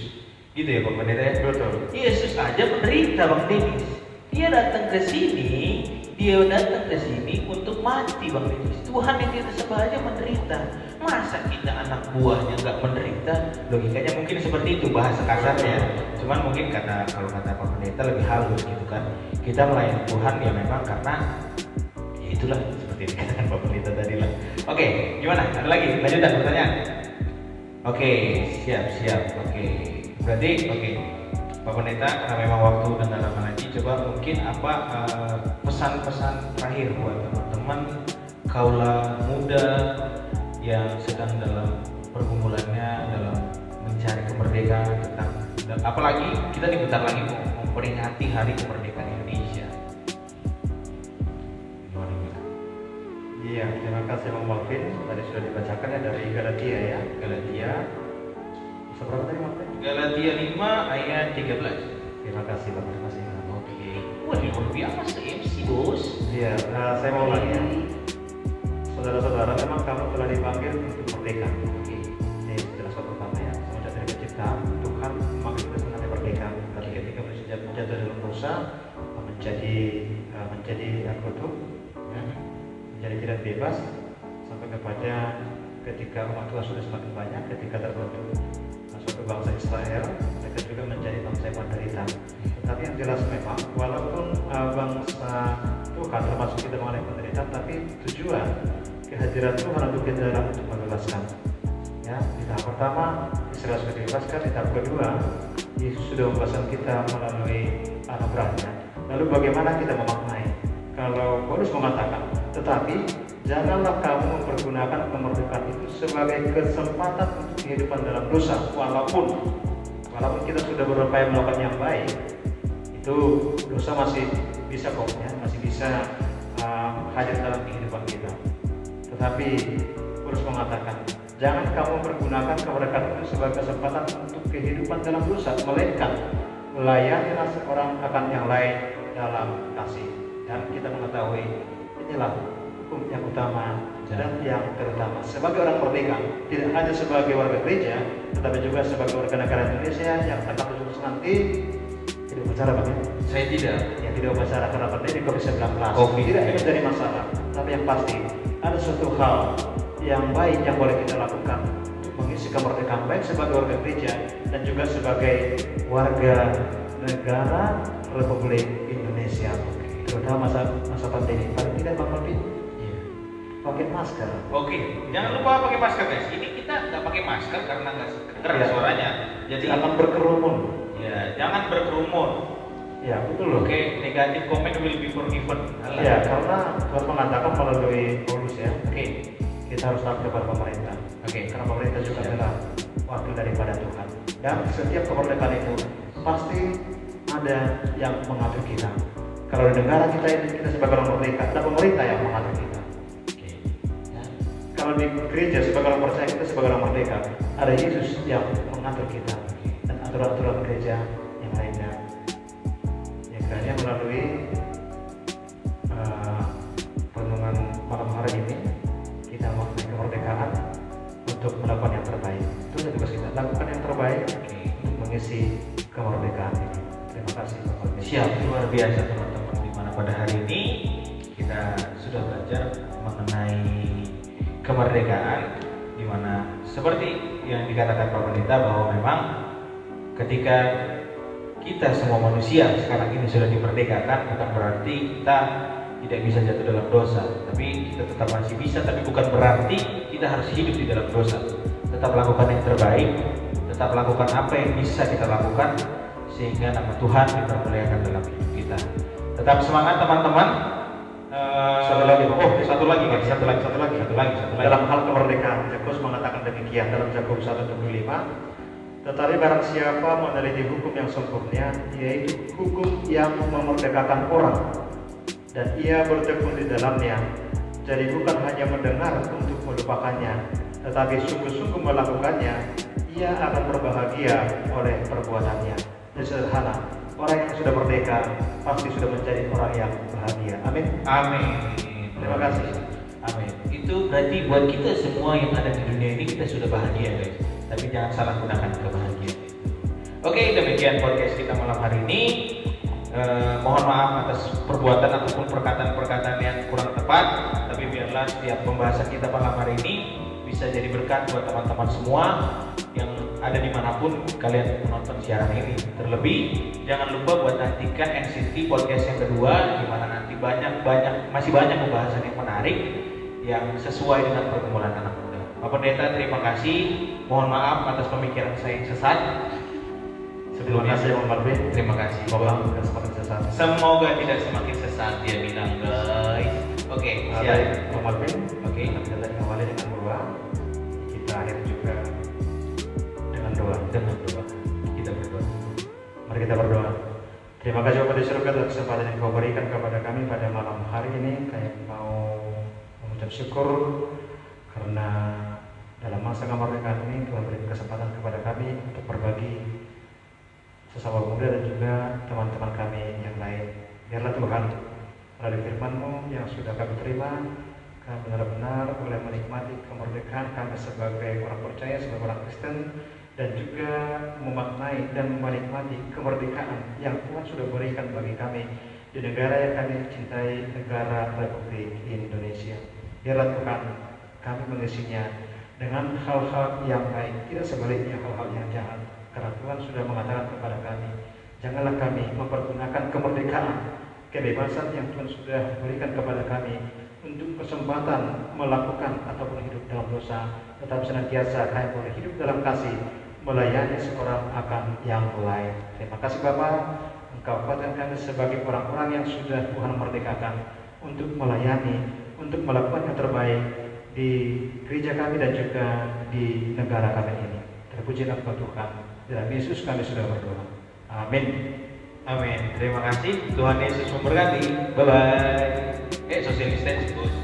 Gitu ya Bang Pendeta ya? Betul. Yesus aja menderita Bang Denis. Dia datang ke sini untuk mati Bang Denis. Tuhan yang kita sembah aja menderita. Masa kita anak buahnya nggak menderita? Logikanya mungkin seperti itu bahasa kasarnya. Cuman mungkin kalau kata Pak Pendeta lebih halus gitu kan. Kita melayani Tuhan ya memang karena ya itulah seperti yang dikatakan Pak Pendeta tadi lah. Oke, gimana? Ada lagi lanjutan pertanyaan? Oke, siap. Oke, berarti oke. Pak Pendeta, karena memang waktu udah nggak lama lagi, coba mungkin apa pesan-pesan terakhir buat teman-teman kaula muda yang sedang dalam pergumulannya dalam mencari kemerdekaan dan apalagi kita nih bentar lagi mau memperingati Hari Kemerdekaan Indonesia. Gimana? Iya, terima kasih Bang Malvin. Tadi sudah dibacakan ya dari Galatia ya. Galatia Seberapa tadi Malvin? Galatia 5 ayat 13. Terima kasih Bang, terima kasih. Oke. Wah, ini luar biasa MC sih bos? Iya, saya mau lagi ya. Saudara-saudara, memang kamu telah dipanggil untuk merdeka. Oke. Ini jelas satu pertama ya. Semenjak dari penciptaan, Tuhan memanggil kita sebenarnya merdeka. Tapi ketika manusia jatuh dalam dosa, menjadi kutuk, ya, menjadi tidak bebas, sampai kepada ketika umat Tuhan sudah semakin banyak, ketika terbentuk suatu bangsa Israel, mereka juga menjadi bangsa yang menderita. Tetapi yang jelas memang, walaupun bangsa Tuhan termasuk kita mengalami penderitaan, tapi tujuan kehadiran Tuhan untuk kita adalah untuk membebaskan. Ya, di tahap pertama Israel sudah dibebaskan, di tahap kedua Yesus sudah membebaskan kita melalui anugerahnya. Lalu bagaimana kita memaknai? Kalau Paulus mengatakan, tetapi janganlah kamu mempergunakan kemerdekaan itu sebagai kesempatan untuk kehidupan dalam dosa. Walaupun kita sudah berupaya melakukan yang baik, itu dosa masih bisa kok, ya, masih bisa hadir dalam kehidupan kita. Tetapi Paulus mengatakan, jangan kamu mempergunakan kemerdekaan itu sebagai kesempatan untuk kehidupan dalam dosa, melainkan layanilah seorang akan yang lain dalam kasih. Dan kita mengetahui inilah hukum yang utama dan yang terutama sebagai orang merdeka, tidak hanya sebagai warga gereja, tetapi juga sebagai warga negara Indonesia yang akan lulus nanti. Tidak upacara Bang ya? Saya tidak. Ya tidak upacara karena pandemi COVID-19. Tidak ya. itu jadi masalah, tapi yang pasti ada suatu hal yang baik yang boleh kita lakukan untuk mengisi kemerdekaan baik sebagai warga gereja dan juga sebagai warga negara Republik Indonesia, terutama masa pandemi. Paling tidak Bang Melvin, pakai masker. Oke, jangan lupa pakai masker guys. Ini kita nggak pakai masker karena nggak kedengeran Ya. suaranya. Jadi Jangan berkerumun. ya, jangan berkerumun. Ya betul loh. Oke, negatif comment will be forgiven. Alah. Ya, karena Tuhan mengatakan melalui Paulus ya, Oke, kita harus taat kepada pemerintah. Oke. Karena pemerintah juga Siap. adalah wakil daripada Tuhan. Dan setiap kemerdekaan itu pasti ada yang mengatur kita. Kalau di negara kita ini kita sebagai orang merdeka, ada pemerintah yang mengatur kita. Oke. Ya. Kalau di gereja sebagai orang percaya kita sebagai orang merdeka, ada Yesus yang mengatur kita dan aturan-aturan gereja yang lainnya. Ya, kiranya melalui renungan malam hari ini kita mengenai kemerdekaan untuk melakukan yang terbaik. Itu saja tugas kita, lakukan yang terbaik Oke. untuk mengisi kemerdekaan ini. Terima kasih Bapak. Siap, luar biasa teman-teman. Dimana pada hari ini kita sudah belajar mengenai kemerdekaan, dimana seperti yang dikatakan Pak Pendeta bahwa memang ketika kita semua manusia sekarang ini sudah dimerdekakan, bukan berarti kita tidak bisa jatuh dalam dosa, tapi kita tetap masih bisa, tapi bukan berarti kita harus hidup di dalam dosa. Tetap lakukan yang terbaik, tetap lakukan apa yang bisa kita lakukan sehingga nama Tuhan dipermuliakan dalam hidup kita. Tetap semangat teman-teman. Satu lagi, Pak. Oh, satu lagi guys, Satu lagi. satu lagi. Dalam hal kemerdekaan, Yakobus mengatakan demikian dalam Yakobus 1:25. Tetapi barang siapa meneliti hukum yang sempurna, yaitu hukum yang memerdekakan orang, dan ia bertekun di dalamnya, jadi bukan hanya mendengar untuk melupakannya, tetapi sungguh-sungguh melakukannya, ia akan berbahagia oleh perbuatannya. Dan sederhana, orang yang sudah merdeka pasti sudah menjadi orang yang bahagia. Amin. Amin. Terima kasih. Amin. Itu berarti buat kita semua yang ada di dunia ini kita sudah bahagia guys. Tapi jangan salah gunakan kebahagiaan itu. Oke, demikian podcast kita malam hari ini. Mohon maaf atas perbuatan ataupun perkataan-perkataan yang kurang tepat. Tapi biarlah setiap pembahasan kita malam hari ini bisa jadi berkat buat teman-teman semua yang ada dimanapun kalian menonton siaran ini. Terlebih jangan lupa buat nantikan NCT podcast yang kedua, di mana nanti masih banyak pembahasan yang menarik yang sesuai dengan pergumulan anak muda. Pak Pendeta, terima kasih. Mohon maaf atas pemikiran saya yang sesat. Terima kasih Bang Marvin. Terima kasih. Semoga tidak semakin sesat. Semoga tidak semakin sesat, dia bilang guys. Oke, siap. Baik, Bang Marvin. Oke. Kita tadi awali dengan doa. Kita akhiri juga dengan doa. Dengan doa kita berdoa. Mari kita berdoa. Terima kasih Bapak di surga atas kesempatan yang Kau berikan kepada kami pada malam hari ini. Kami mau mengucap syukur karena dalam masa kemerdekaan ini Tuhan beri kesempatan kepada kami untuk berbagi sesama muda dan juga teman-teman kami yang lain. Biarlah Tuhan melalui firman-Mu yang sudah kami terima, kami benar-benar boleh menikmati kemerdekaan kami sebagai orang percaya, sebagai orang Kristen, dan juga memaknai dan menikmati kemerdekaan yang Tuhan sudah berikan bagi kami di negara yang kami cintai, negara Republik Indonesia. Biarlah Tuhan kami mengisinya dengan hal-hal yang baik, tidak sebaliknya hal-hal yang jahat. Karena Tuhan sudah mengatakan kepada kami, janganlah kami mempergunakan kemerdekaan, kebebasan yang Tuhan sudah berikan kepada kami untuk kesempatan melakukan ataupun hidup dalam dosa, tetapi senantiasa kami boleh hidup dalam kasih, melayani seorang akan yang lain. Terima kasih Bapa, Engkau kuatkan kami sebagai orang-orang yang sudah Tuhan merdekakan untuk melayani, untuk melakukan yang terbaik di gereja kami dan juga di negara kami ini. Terpujilah Engkau Tuhan. Dalam Yesus kami sudah berdoa. Amin. Amin. Terima kasih. Tuhan Yesus memberkati. Bye bye. Social distance, bos.